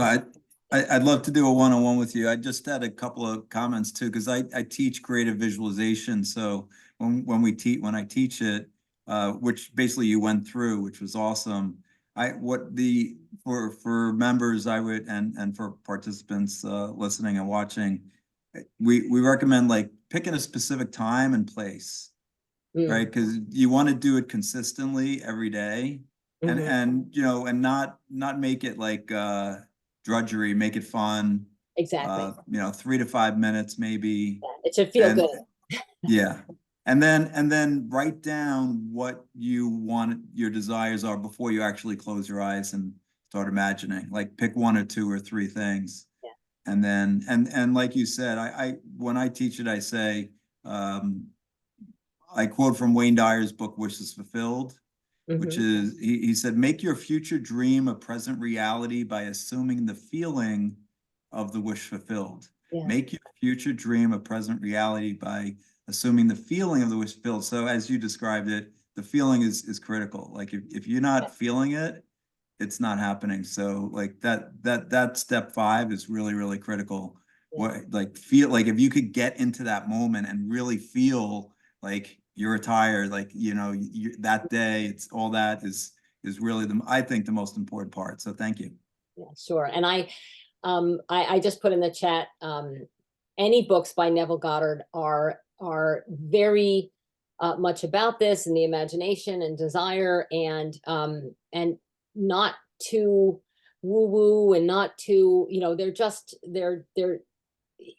I'd love to do a one-on-one with you. I just had a couple of comments too, because I teach creative visualization. So when I teach it, which basically you went through, which was awesome. For members, I would, and for participants listening and watching, we recommend like picking a specific time and place, right? Because you want to do it consistently every day, and not make it like drudgery, make it fun. Exactly. 3 to 5 minutes maybe. Yeah, it should feel good. Yeah. And then write down what you want your desires are before you actually close your eyes and start imagining. Like pick 1 or 2 or 3 things. Yeah. And then and like you said, I when I teach it, I say, I quote from Wayne Dyer's book, Wishes Fulfilled, which is, he said, make your future dream a present reality by assuming the feeling of the wish fulfilled. Yeah. Make your future dream a present reality by assuming the feeling of the wish fulfilled. So as you described it, the feeling is critical. Like if you're not feeling it, it's not happening. So like that step 5 is really, really critical. Yeah. Feel like if you could get into that moment and really feel like you're retired, like, that day, it's all that is really I think the most important part. So thank you. Yeah, sure. And I just put in the chat, any books by Neville Goddard are very much about this, and the imagination and desire, and not too woo-woo, and not too,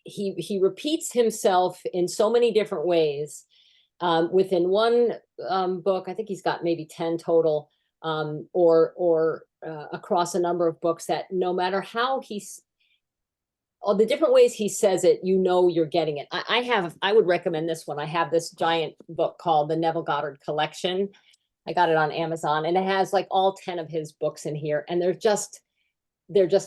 he repeats himself in so many different ways within one book. I think he's got maybe 10 total, or across a number of books, that no matter how all the different ways he says it, you're getting it. I would recommend this one. I have this giant book called the Neville Goddard Collection. I got it on Amazon, and it has like all 10 of his books in here, and they're just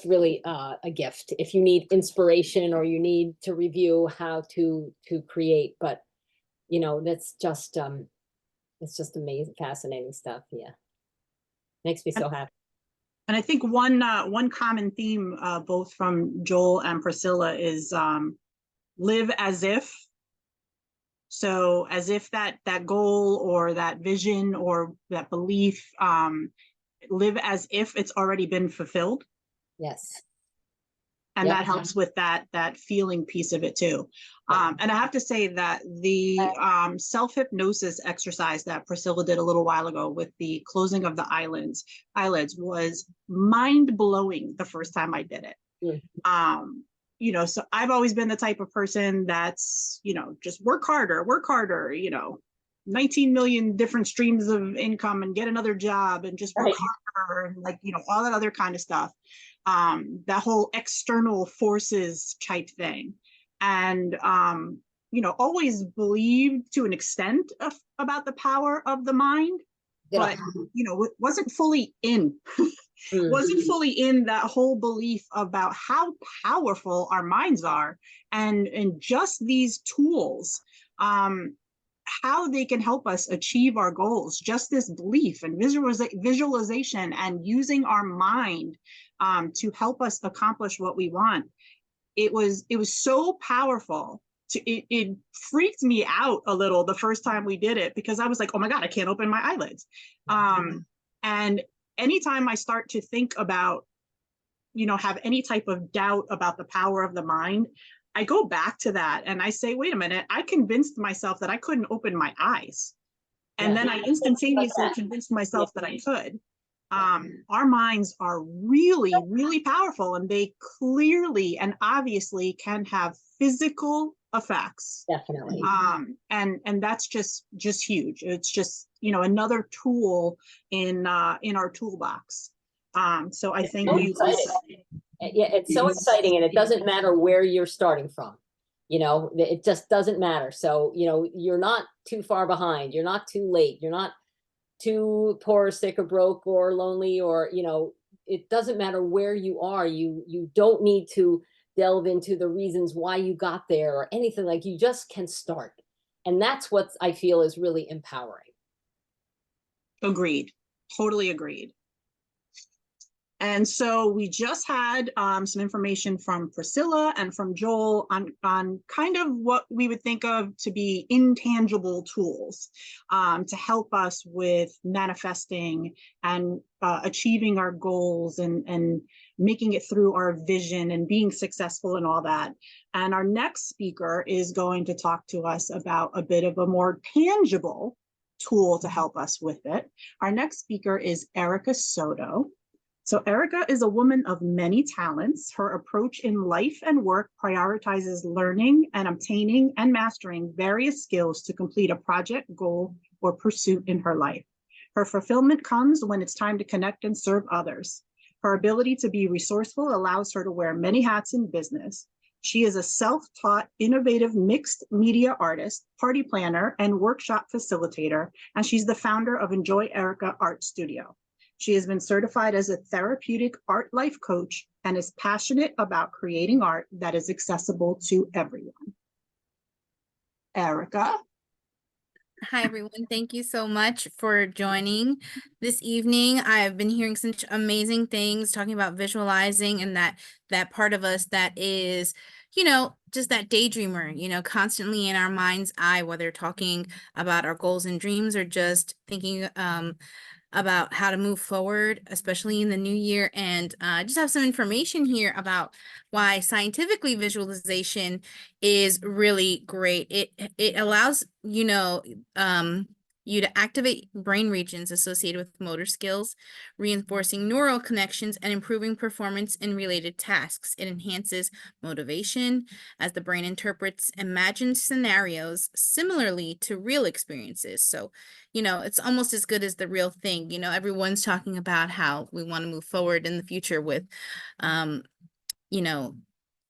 really a gift if you need inspiration, or you need to review how to create. But that's just it's just amazing, fascinating stuff. Yeah, makes me so happy. And I think one common theme, both from Joel and Priscilla, is live as if. So as if that goal, or that vision, or that belief, live as if it's already been fulfilled. Yes. And Yep. that helps with that feeling piece of it too. And I have to say that the self-hypnosis exercise that Priscilla did a little while ago with the closing of the eyelids was mind-blowing the first time I did it. You know, so I've always been the type of person that's, you know, just work harder, you know, 19 million different streams of income and get another job and just work harder and, like, you know, all that other kind of stuff. That whole external forces type thing. And, you know, always believed to an extent about the power of the mind, but, you know, wasn't fully in. Wasn't fully in that whole belief about how powerful our minds are, and just these tools, how they can help us achieve our goals. Just this belief and visualization and using our mind to help us accomplish what we want. It was so powerful. It freaked me out a little the first time we did it, because I was like, oh my God, I can't open my eyelids. And anytime I start to think about, you know, have any type of doubt about the power of the mind, I go back to that and I say, wait a minute, I convinced myself that I couldn't open my eyes. And then I instantaneously convinced myself that I could. Our minds are really, really powerful, and they clearly and obviously can have physical effects. Definitely. And that's just huge. It's just, you know, another tool in our toolbox. So I think yeah, it's so exciting, and it doesn't matter where you're starting from. You know, it just doesn't matter. So, you know, you're not too far behind. You're not too late. You're not too poor, sick, or broke, or lonely, or, you know, it doesn't matter where you are. You don't need to delve into the reasons why you got there or anything. Like, you just can start. And that's what I feel is really empowering. Agreed. Totally agreed. And so we just had some information from Priscilla and from Joel on kind of what we would think of to be intangible tools to help us with manifesting and achieving our goals and making it through our vision and being successful and all that. And our next speaker is going to talk to us about a bit of a more tangible tool to help us with it. Our next speaker is Erica Soto. So Erica is a woman of many talents. Her approach in life and work prioritizes learning and obtaining and mastering various skills to complete a project, goal, or pursuit in her life. Her fulfillment comes when it's time to connect and serve others. Her ability to be resourceful allows her to wear many hats in business. She is a self-taught, innovative mixed media artist, party planner, and workshop facilitator, and she's the founder of Enjoy Erica Art Studio. She has been certified as a therapeutic art life coach and is passionate about creating art that is accessible to everyone. Erica. Hi, everyone. Thank you so much for joining this evening. I've been hearing such amazing things talking about visualizing and that part of us that is, you know, just that daydreamer, you know, constantly in our mind's eye, whether talking about our goals and dreams or just thinking about how to move forward, especially in the new year. And just have some information here about why scientifically visualization is really great. It allows, you know, you to activate brain regions associated with motor skills, reinforcing neural connections and improving performance in related tasks. It enhances motivation as the brain interprets imagined scenarios similarly to real experiences. So, you know, it's almost as good as the real thing. You know, everyone's talking about how we want to move forward in the future with, you know,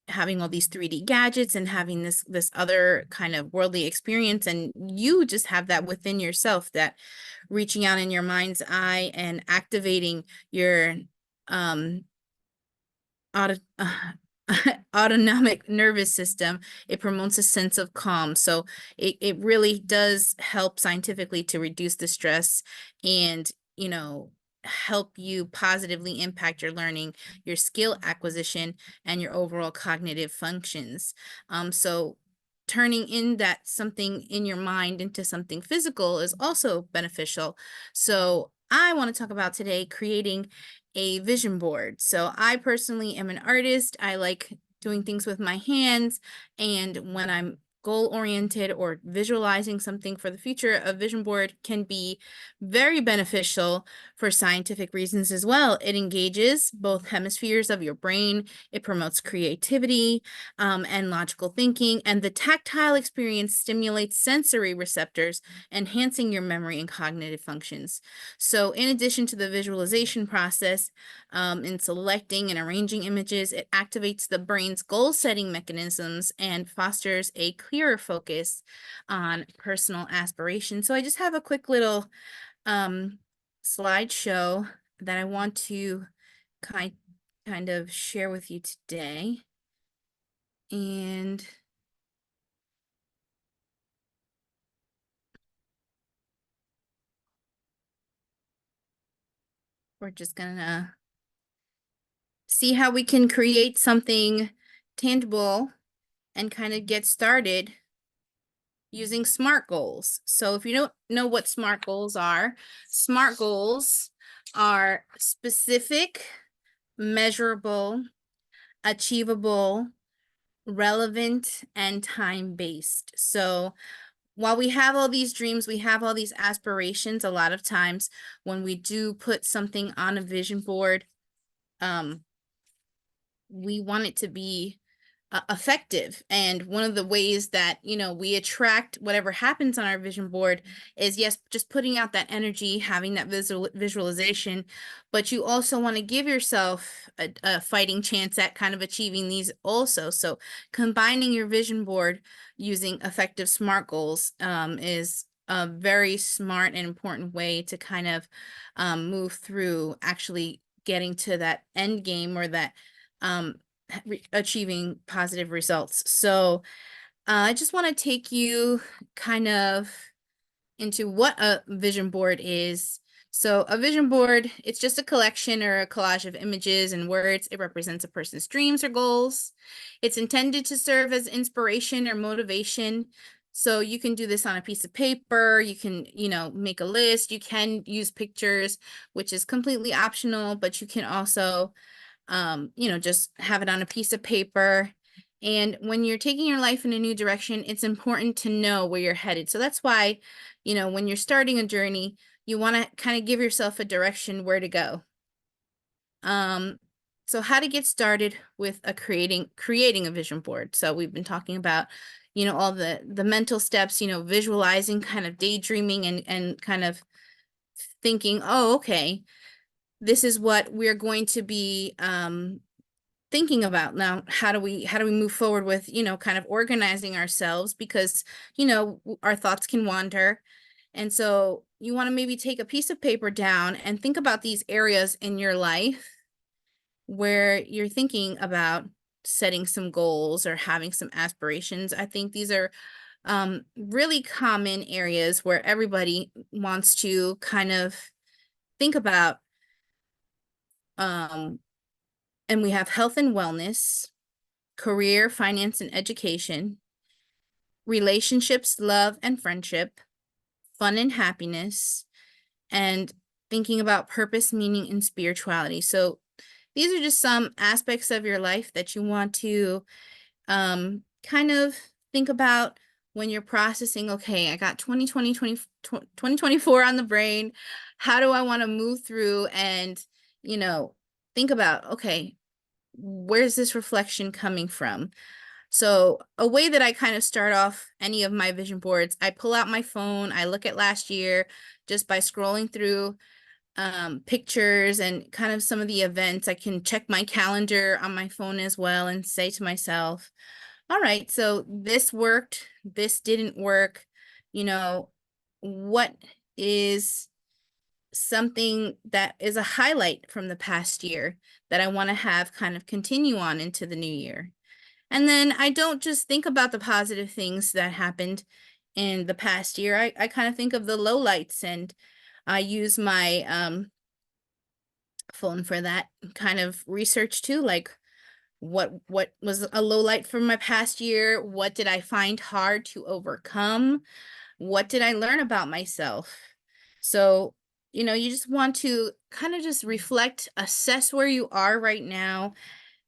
having all these 3D gadgets and having this other kind of worldly experience, and you just have that within yourself, that reaching out in your mind's eye and activating your autonomic nervous system. It promotes a sense of calm. So it really does help scientifically to reduce the stress and, you know, help you positively impact your learning, your skill acquisition, and your overall cognitive functions. So turning in that something in your mind into something physical is also beneficial. So I want to talk about today, creating a vision board. So I personally am an artist. I like doing things with my hands. And when I'm goal-oriented or visualizing something for the future, a vision board can be very beneficial for scientific reasons as well. It engages both hemispheres of your brain. It promotes creativity and logical thinking. And the tactile experience stimulates sensory receptors, enhancing your memory and cognitive functions. So in addition to the visualization process, in selecting and arranging images, it activates the brain's goal-setting mechanisms and fosters a clearer focus on personal aspirations. So I just have a quick little slideshow that I want to kind of share with you today. And we're just gonna see how we can create something tangible and kind of get started using SMART goals. So if you don't know what SMART goals are specific, measurable, achievable, relevant, and time-based. So while we have all these dreams, we have all these aspirations, a lot of times when we do put something on a vision board, we want it to be effective. And one of the ways that, we attract whatever happens on our vision board is, yes, just putting out that energy, having that visualization, but you also want to give yourself a fighting chance at kind of achieving these also. So combining your vision board using effective SMART goals is a very smart and important way to kind of move through actually getting to that end game, or that achieving positive results. So I just want to take you kind of into what a vision board is. So a vision board, it's just a collection or a collage of images and words. It represents a person's dreams or goals. It's intended to serve as inspiration or motivation. So you can do this on a piece of paper. You can, make a list. You can use pictures, which is completely optional, but you can also just have it on a piece of paper. And when you're taking your life in a new direction, it's important to know where you're headed. So that's why, when you're starting a journey, you want to kind of give yourself a direction where to go. So how to get started with creating a vision board. So we've been talking about, all the mental steps, visualizing, kind of daydreaming, and kind of thinking, oh, okay, this is what we're going to be thinking about. Now, how do we move forward with, kind of organizing ourselves, because, our thoughts can wander. And so you want to maybe take a piece of paper down and think about these areas in your life where you're thinking about setting some goals or having some aspirations. I think these are really common areas where everybody wants to kind of think about. And we have health and wellness, career, finance, and education, relationships, love and friendship, fun and happiness, and thinking about purpose, meaning, and spirituality. So these are just some aspects of your life that you want to kind of think about when you're processing, okay, I got 2024 on the brain. How do I want to move through and, think about, okay, where's this reflection coming from? So a way that I kind of start off any of my vision boards, I pull out my phone, I look at last year just by scrolling through pictures and kind of some of the events. I can check my calendar on my phone as well and say to myself, all right, so this worked, this didn't work. What is something that is a highlight from the past year that I want to have kind of continue on into the new year? And then I don't just think about the positive things that happened in the past year. I kind of think of the lowlights, and I use my phone for that kind of research too, like what was a low light from my past year? What did I find hard to overcome? What did I learn about myself? So, you just want to kind of just reflect, assess where you are right now.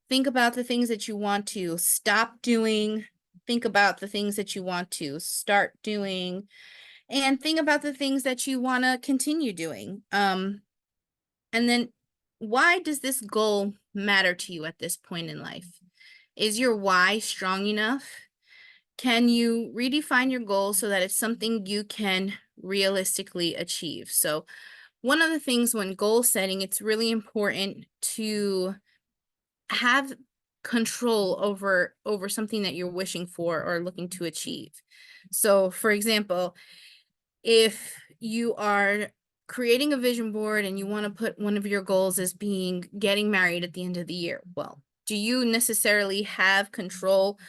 Think about the things that you want to stop doing. Think about the things that you want to start doing, and think about the things that you want to continue doing. And then, why does this goal matter to you at this point in life? Is your why strong enough? Can you redefine your goal so that it's something you can realistically achieve? So one of the things when goal setting, it's really important to have control over something that you're wishing for or looking to achieve. So for example, if you are creating a vision board and you want to put one of your goals as being getting married at the end of the year, well, do you necessarily have control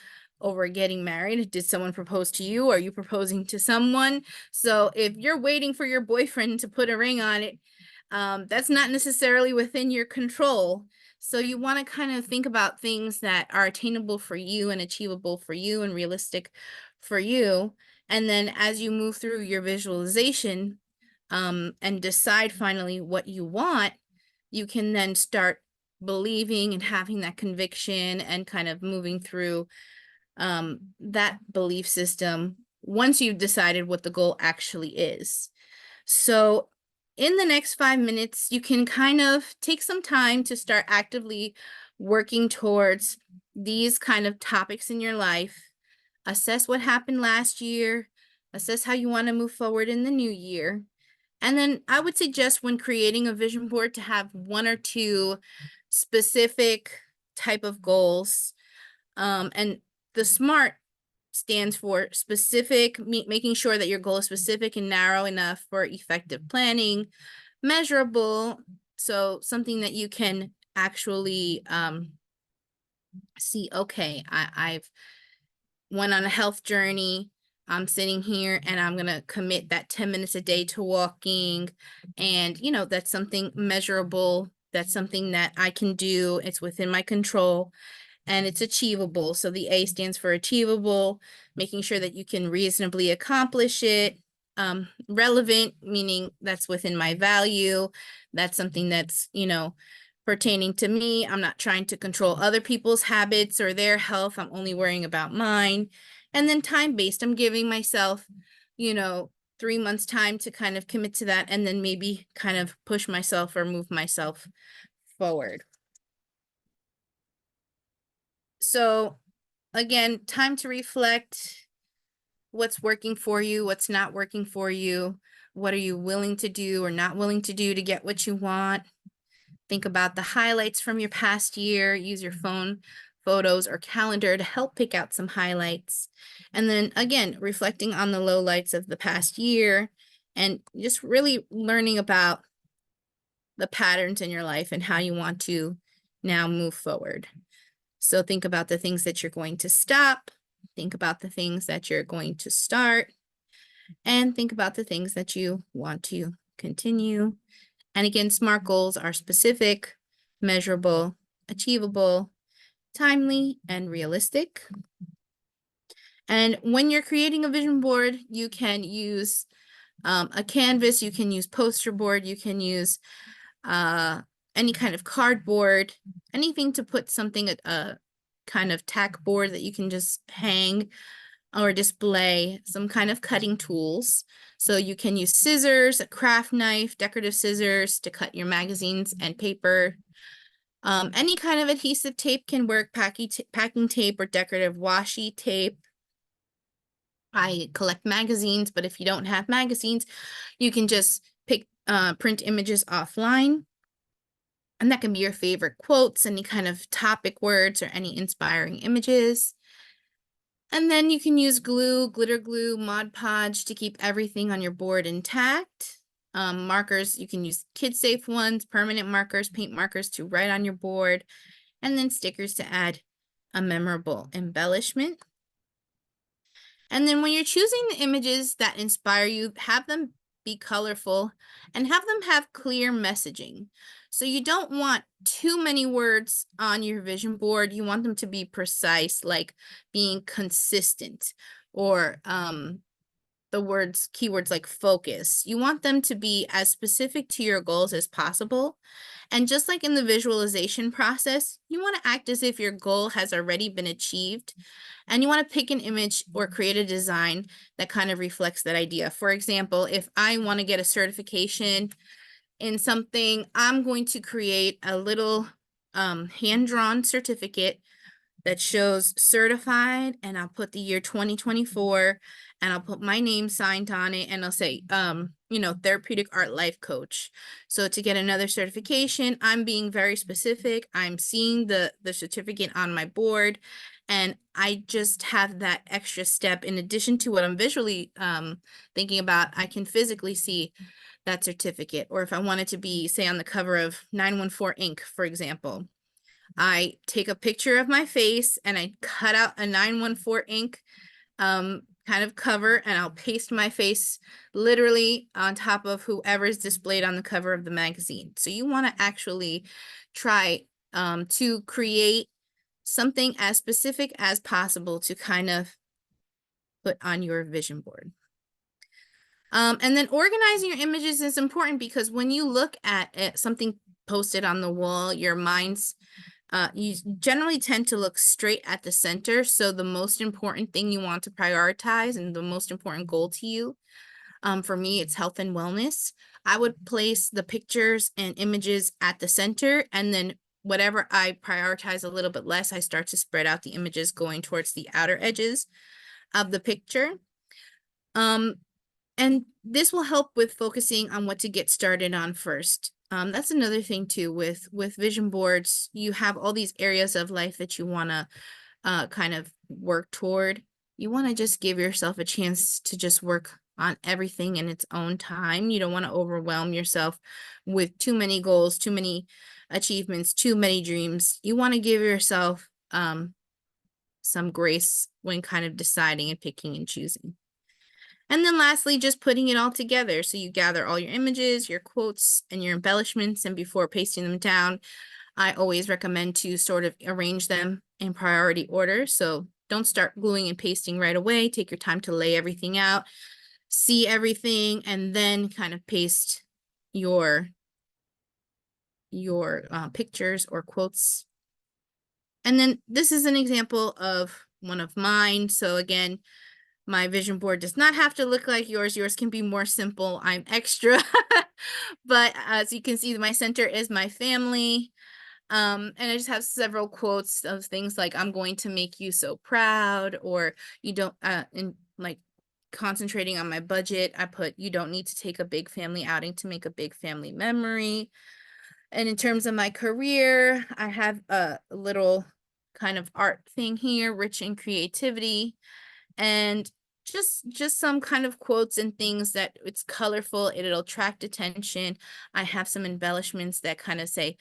over getting married? Did someone propose to you? Are you proposing to someone? So if you're waiting for your boyfriend to put a ring on it, that's not necessarily within your control. So you want to kind of think about things that are attainable for you and achievable for you and realistic for you. And then as you move through your visualization, and decide finally what you want, you can then start believing and having that conviction and kind of moving through that belief system once you've decided what the goal actually is. So in the next 5 minutes, you can kind of take some time to start actively working towards these kind of topics in your life. Assess what happened last year, assess how you want to move forward in the new year. And then I would suggest when creating a vision board to have 1 or 2 specific type of goals. And the SMART stands for specific, making sure that your goal is specific and narrow enough for effective planning, measurable, so something that you can actually see, okay, I've went on a health journey. I'm sitting here and I'm going to commit that 10 minutes a day to walking. And, that's something measurable. That's something that I can do. It's within my control and it's achievable. So the A stands for achievable, making sure that you can reasonably accomplish it. Relevant, meaning that's within my value. That's something that's, pertaining to me. I'm not trying to control other people's habits or their health. I'm only worrying about mine. And then time-based, I'm giving myself, 3 months time to kind of commit to that and then maybe kind of push myself or move myself forward. So again, time to reflect what's working for you, what's not working for you. What are you willing to do or not willing to do to get what you want? Think about the highlights from your past year. Use your phone photos or calendar to help pick out some highlights. And then again, reflecting on the lowlights of the past year and just really learning about the patterns in your life and how you want to now move forward. So think about the things that you're going to stop. Think about the things that you're going to start. And think about the things that you want to continue. And again, SMART goals are specific, measurable, achievable, timely, and realistic. And when you're creating a vision board, you can use a canvas, you can use poster board, you can use any kind of cardboard, anything to put something, a kind of tack board that you can just hang or display, some kind of cutting tools. So you can use scissors, a craft knife, decorative scissors to cut your magazines and paper. Any kind of adhesive tape can work, packing tape or decorative washi tape. I collect magazines, but if you don't have magazines, you can just print images offline. And that can be your favorite quotes, any kind of topic words, or any inspiring images. And then you can use glue, glitter glue, Mod Podge to keep everything on your board intact. Markers, you can use kid-safe ones, permanent markers, paint markers to write on your board, and then stickers to add a memorable embellishment. And then when you're choosing the images that inspire you, have them be colorful and have them have clear messaging. So you don't want too many words on your vision board. You want them to be precise, like being consistent or the keywords like focus. You want them to be as specific to your goals as possible. And just like in the visualization process, you want to act as if your goal has already been achieved. And you want to pick an image or create a design that kind of reflects that idea. For example, if I want to get a certification in something, I'm going to create a little hand-drawn certificate that shows certified, and I'll put the year 2024, and I'll put my name signed on it, and I'll say, therapeutic art life coach. So to get another certification, I'm being very specific. I'm seeing the certificate on my board, and I just have that extra step in addition to what I'm visually thinking about. I can physically see that certificate. Or if I wanted to be, say, on the cover of 914 Inc., for example, I take a picture of my face and I cut out a 914 Inc. Kind of cover, and I'll paste my face literally on top of whoever's displayed on the cover of the magazine. So you want to actually try to create something as specific as possible to kind of put on your vision board. And then organizing your images is important, because when you look at something posted on the wall, your mind's you generally tend to look straight at the center. So the most important thing you want to prioritize and the most important goal to you, for me, it's health and wellness. I would place the pictures and images at the center, and then whatever I prioritize a little bit less, I start to spread out the images going towards the outer edges of the picture. And this will help with focusing on what to get started on first. That's another thing too with vision boards. You have all these areas of life that you want to kind of work toward. You want to just give yourself a chance to just work on everything in its own time. You don't want to overwhelm yourself with too many goals, too many achievements, too many dreams. You want to give yourself some grace when kind of deciding and picking and choosing. And then lastly, just putting it all together. So you gather all your images, your quotes, and your embellishments. And before pasting them down, I always recommend to sort of arrange them in priority order. So don't start gluing and pasting right away. Take your time to lay everything out, see everything, and then kind of paste your pictures or quotes. And then this is an example of one of mine. So again, my vision board does not have to look like yours. Yours can be more simple. I'm extra. But as you can see, my center is my family. And I just have several quotes of things like, I'm going to make you so proud, or you don't, and like concentrating on my budget, I put, you don't need to take a big family outing to make a big family memory. And in terms of my career, I have a little kind of art thing here, rich in creativity. And just some kind of quotes and things that it's colorful, it'll attract attention. I have some embellishments that kind of say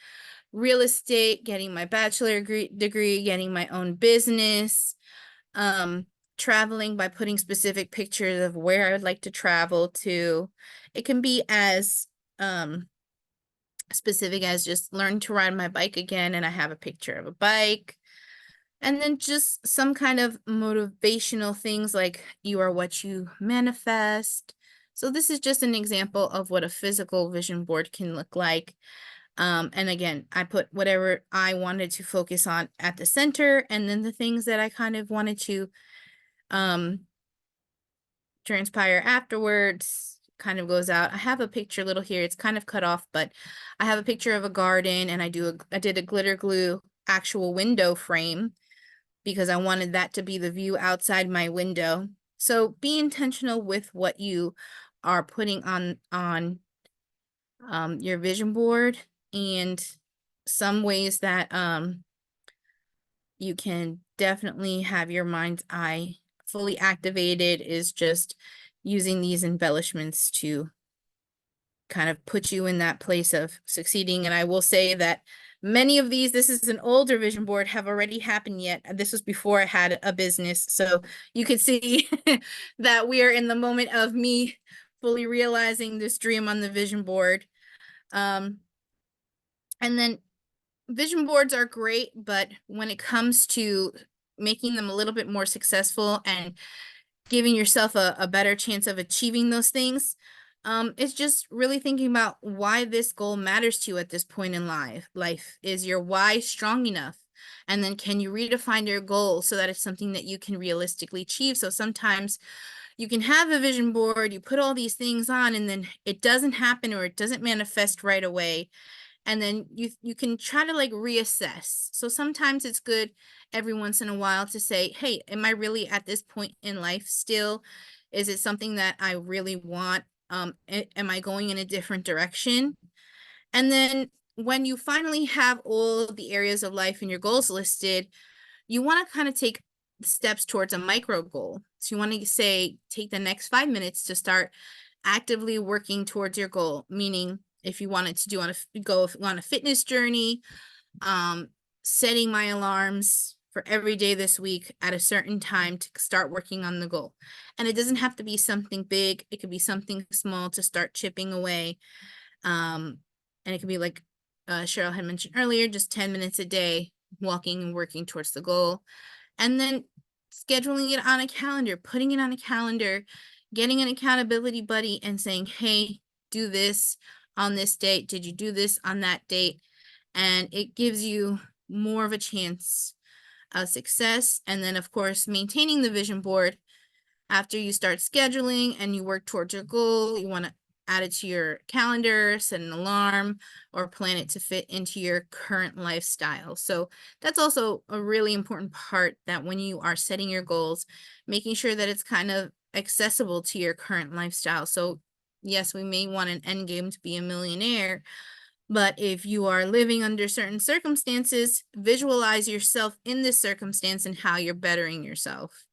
real estate, getting my bachelor degree, getting my own business, traveling by putting specific pictures of where I'd like to travel to. It can be as specific as just learn to ride my bike again, and I have a picture of a bike. And then just some kind of motivational things like you are what you manifest. So this is just an example of what a physical vision board can look like. And again, I put whatever I wanted to focus on at the center, and then the things that I kind of wanted to transpire afterwards kind of goes out. I have a picture little here. It's kind of cut off, but I have a picture of a garden, and I did a glitter glue actual window frame, because I wanted that to be the view outside my window. So be intentional with what you are putting on your vision board, and some ways that you can definitely have your mind's eye fully activated is just using these embellishments to kind of put you in that place of succeeding. And I will say that many of these, this is an older vision board, have already happened yet. This was before I had a business. So you could see that we are in the moment of me fully realizing this dream on the vision board. And then vision boards are great, but when it comes to making them a little bit more successful and giving yourself a better chance of achieving those things. It's just really thinking about why this goal matters to you at this point in life. Is your why strong enough? And then can you redefine your goal so that it's something that you can realistically achieve? So sometimes you can have a vision board, you put all these things on, and then it doesn't happen or it doesn't manifest right away. And then you can try to like reassess. So sometimes it's good every once in a while to say, hey, am I really at this point in life still? Is it something that I really want? Am I going in a different direction? And then when you finally have all of the areas of life and your goals listed, you want to kind of take steps towards a micro goal. So you want to say, take the next 5 minutes to start actively working towards your goal. Meaning, if you wanted to go on a fitness journey, setting my alarms for every day this week at a certain time to start working on the goal. And it doesn't have to be something big. It could be something small to start chipping away. And it could be like Cheryl had mentioned earlier, just 10 minutes a day, walking and working towards the goal. And then scheduling it on a calendar, putting it on a calendar, getting an accountability buddy and saying, hey, do this on this date. Did you do this on that date? And it gives you more of a chance of success. And then, of course, maintaining the vision board after you start scheduling and you work towards your goal, you want to add it to your calendar, set an alarm, or plan it to fit into your current lifestyle. So that's also a really important part, that when you are setting your goals, making sure that it's kind of accessible to your current lifestyle. So yes, we may want an end game to be a millionaire, but if you are living under certain circumstances, visualize yourself in this circumstance and how you're bettering yourself.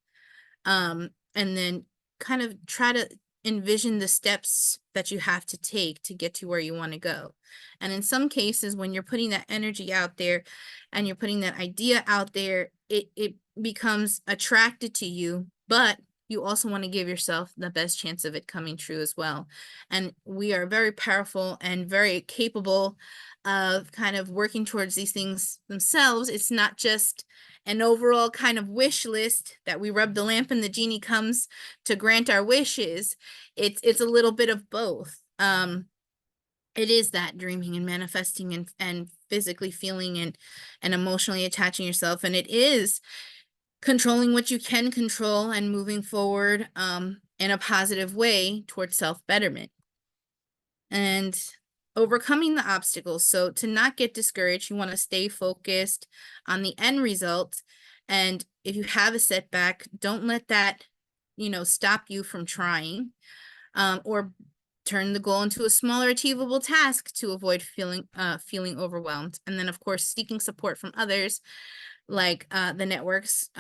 And then kind of try to envision the steps that you have to take to get to where you want to go. And in some cases, when you're putting that energy out there and you're putting that idea out there, it becomes attracted to you, but you also want to give yourself the best chance of it coming true as well. And we are very powerful and very capable of kind of working towards these things themselves. It's not just an overall kind of wish list that we rub the lamp and the genie comes to grant our wishes. It's a little bit of both. It is that dreaming and manifesting and physically feeling and emotionally attaching yourself. And it is controlling what you can control and moving forward in a positive way towards self-betterment. And overcoming the obstacles. So to not get discouraged, you want to stay focused on the end result. And if you have a setback, don't let that, stop you from trying, or turn the goal into a smaller achievable task to avoid feeling overwhelmed. And then, of course, seeking support from others, like TheNetWorks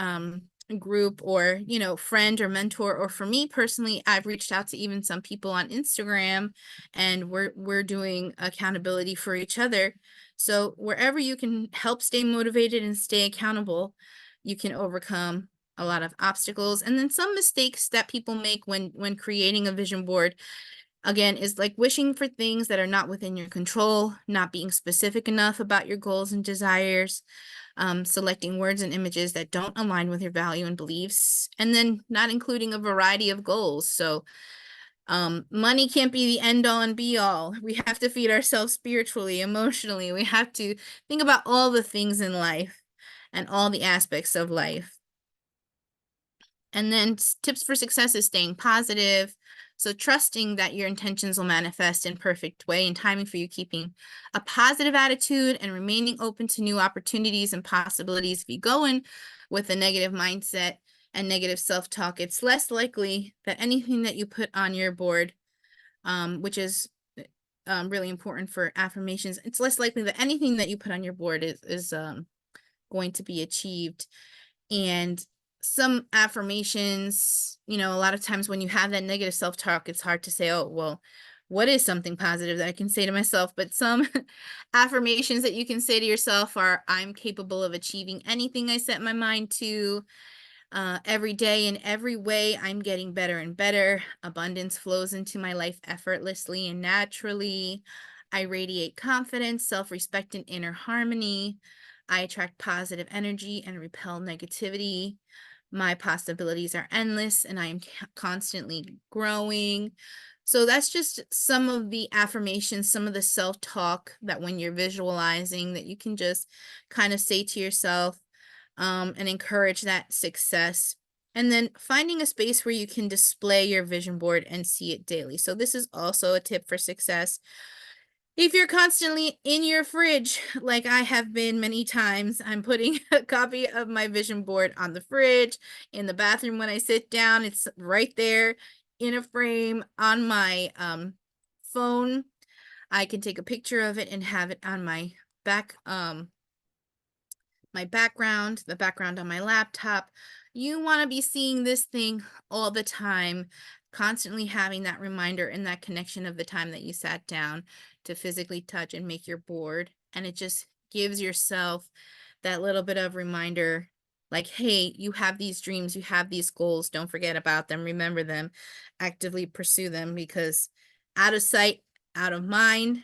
group, or friend or mentor. Or for me personally, I've reached out to even some people on Instagram, and we're doing accountability for each other. So wherever you can help stay motivated and stay accountable, you can overcome a lot of obstacles. And then some mistakes that people make when creating a vision board, again, is like wishing for things that are not within your control, not being specific enough about your goals and desires, selecting words and images that don't align with your value and beliefs, and then not including a variety of goals. So money can't be the end all and be all. We have to feed ourselves spiritually, emotionally. We have to think about all the things in life and all the aspects of life. And then tips for success is staying positive. So trusting that your intentions will manifest in perfect way and timing for you, keeping a positive attitude and remaining open to new opportunities and possibilities. If you go in with a negative mindset and negative self-talk, it's less likely that anything that you put on your board, which is really important for affirmations, it's less likely that anything that you put on your board is going to be achieved. And some affirmations, a lot of times when you have that negative self-talk, it's hard to say, oh, well, what is something positive that I can say to myself? But some affirmations that you can say to yourself are, I'm capable of achieving anything I set my mind to. Every day in every way, I'm getting better and better. Abundance flows into my life effortlessly and naturally. I radiate confidence, self-respect, and inner harmony. I attract positive energy and repel negativity. my possibilities are endless and I am constantly growing. So that's just some of the affirmations, some of the self-talk that when you're visualizing that you can just kind of say to yourself, and encourage that success. And then finding a space where you can display your vision board and see it daily. So this is also a tip for success. If you're constantly in your fridge, like I have been many times, I'm putting a copy of my vision board on the fridge, in the bathroom when I sit down, it's right there in a frame on my phone. I can take a picture of it and have it on my background, the background on my laptop. You want to be seeing this thing all the time, constantly having that reminder and that connection of the time that you sat down to physically touch and make your board. And it just gives yourself that little bit of reminder, like, hey, you have these dreams, you have these goals, don't forget about them, remember them, actively pursue them, because out of sight, out of mind.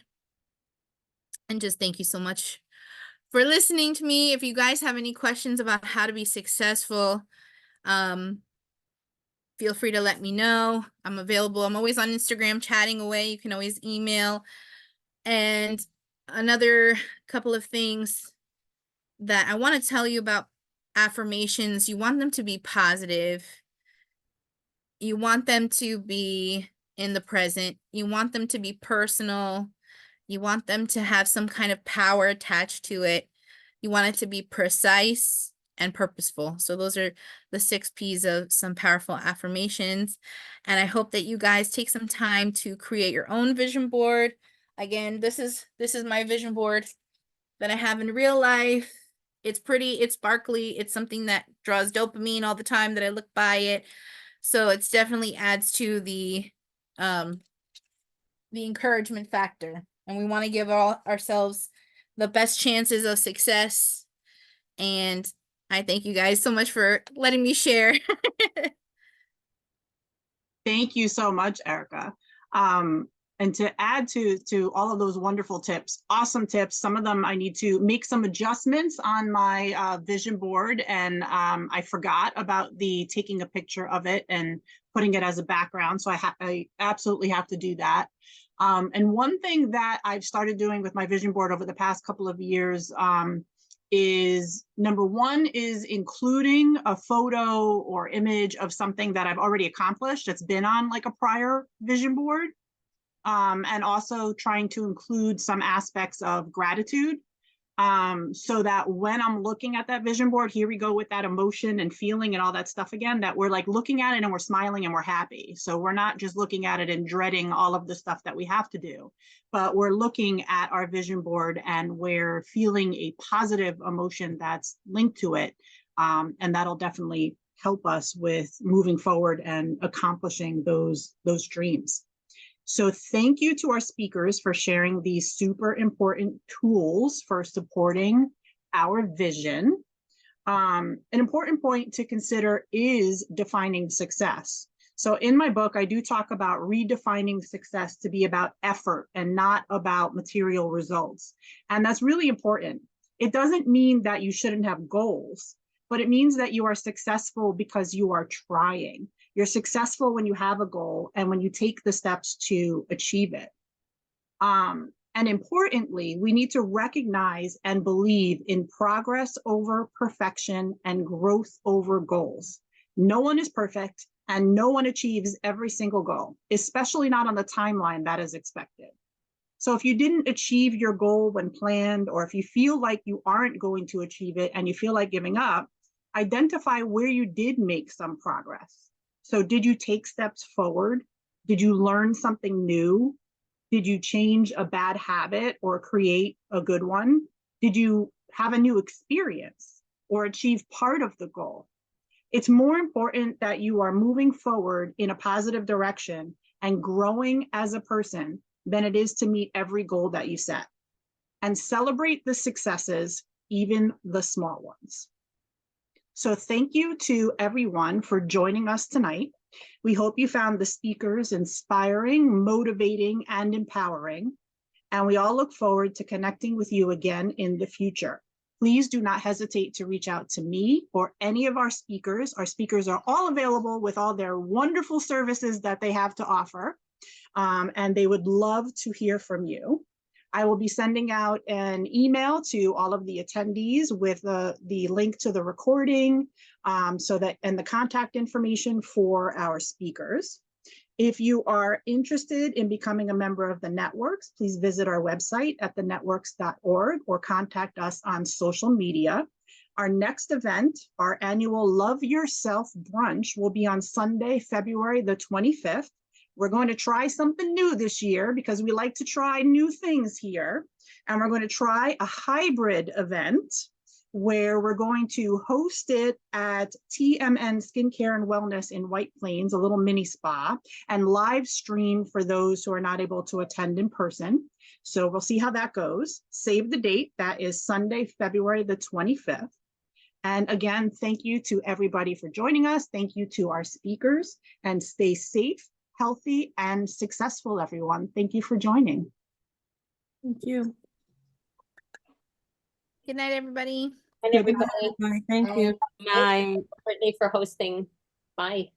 And just thank you so much for listening to me. If you guys have any questions about how to be successful, feel free to let me know. I'm available. I'm always on Instagram chatting away. You can always email. And another couple of things that I want to tell you about affirmations, you want them to be positive. You want them to be in the present. You want them to be personal. You want them to have some kind of power attached to it. You want it to be precise and purposeful. So those are the 6 P's of some powerful affirmations. And I hope that you guys take some time to create your own vision board. Again, this is my vision board that I have in real life. It's pretty, it's sparkly. It's something that draws dopamine all the time that I look by it. So it's definitely adds to the encouragement factor. And we want to give ourselves the best chances of success. And I thank you guys so much for letting me share. Thank you so much, Erica. And to add to all of those wonderful tips, awesome tips. Some of them I need to make some adjustments on my vision board, and I forgot about the taking a picture of it and putting it as a background. So I absolutely have to do that. And one thing that I've started doing with my vision board over the past couple of years is, number one, is including a photo or image of something that I've already accomplished that's been on like a prior vision board. And also trying to include some aspects of gratitude, so that when I'm looking at that vision board, here we go with that emotion and feeling and all that stuff again, that we're like looking at it and we're smiling and we're happy. So we're not just looking at it and dreading all of the stuff that we have to do, but we're looking at our vision board and we're feeling a positive emotion that's linked to it. And that'll definitely help us with moving forward and accomplishing those dreams. So thank you to our speakers for sharing these super important tools for supporting our vision. An important point to consider is defining success. So in my book, I do talk about redefining success to be about effort and not about material results. And that's really important. It doesn't mean that you shouldn't have goals, but it means that you are successful because you are trying. You're successful when you have a goal and when you take the steps to achieve it. And importantly, we need to recognize and believe in progress over perfection and growth over goals. No one is perfect and no one achieves every single goal, especially not on the timeline that is expected. So if you didn't achieve your goal when planned, or if you feel like you aren't going to achieve it and you feel like giving up, identify where you did make some progress. So did you take steps forward? Did you learn something new? Did you change a bad habit or create a good one? Did you have a new experience or achieve part of the goal? It's more important that you are moving forward in a positive direction and growing as a person than it is to meet every goal that you set. And celebrate the successes, even the small ones. So thank you to everyone for joining us tonight. We hope you found the speakers inspiring, motivating, and empowering. And we all look forward to connecting with you again in the future. please do not hesitate to reach out to me or any of our speakers. Our speakers are all available with all their wonderful services that they have to offer, and they would love to hear from you. I will be sending out an email to all of the attendees with the link to the recording, and the contact information for our speakers. If you are interested in becoming a member of the Networks, please visit our website at thenetworks.org or contact us on social media. Our next event, our annual Love Yourself Brunch, will be on Sunday, February the 25th. We're going to try something new this year because we like to try new things here. And we're going to try a hybrid event where we're going to host it at TMN Skincare and Wellness in White Plains, a little mini spa, and live stream for those who are not able to attend in person. So we'll see how that goes. Save the date. That is Sunday, February the 25th. And again, thank you to everybody for joining us. Thank you to our speakers, and stay safe, healthy, and successful, everyone. Thank you for joining. Thank you. Good night, everybody. And Good everybody, night. Thank you. Brittany for hosting. Bye.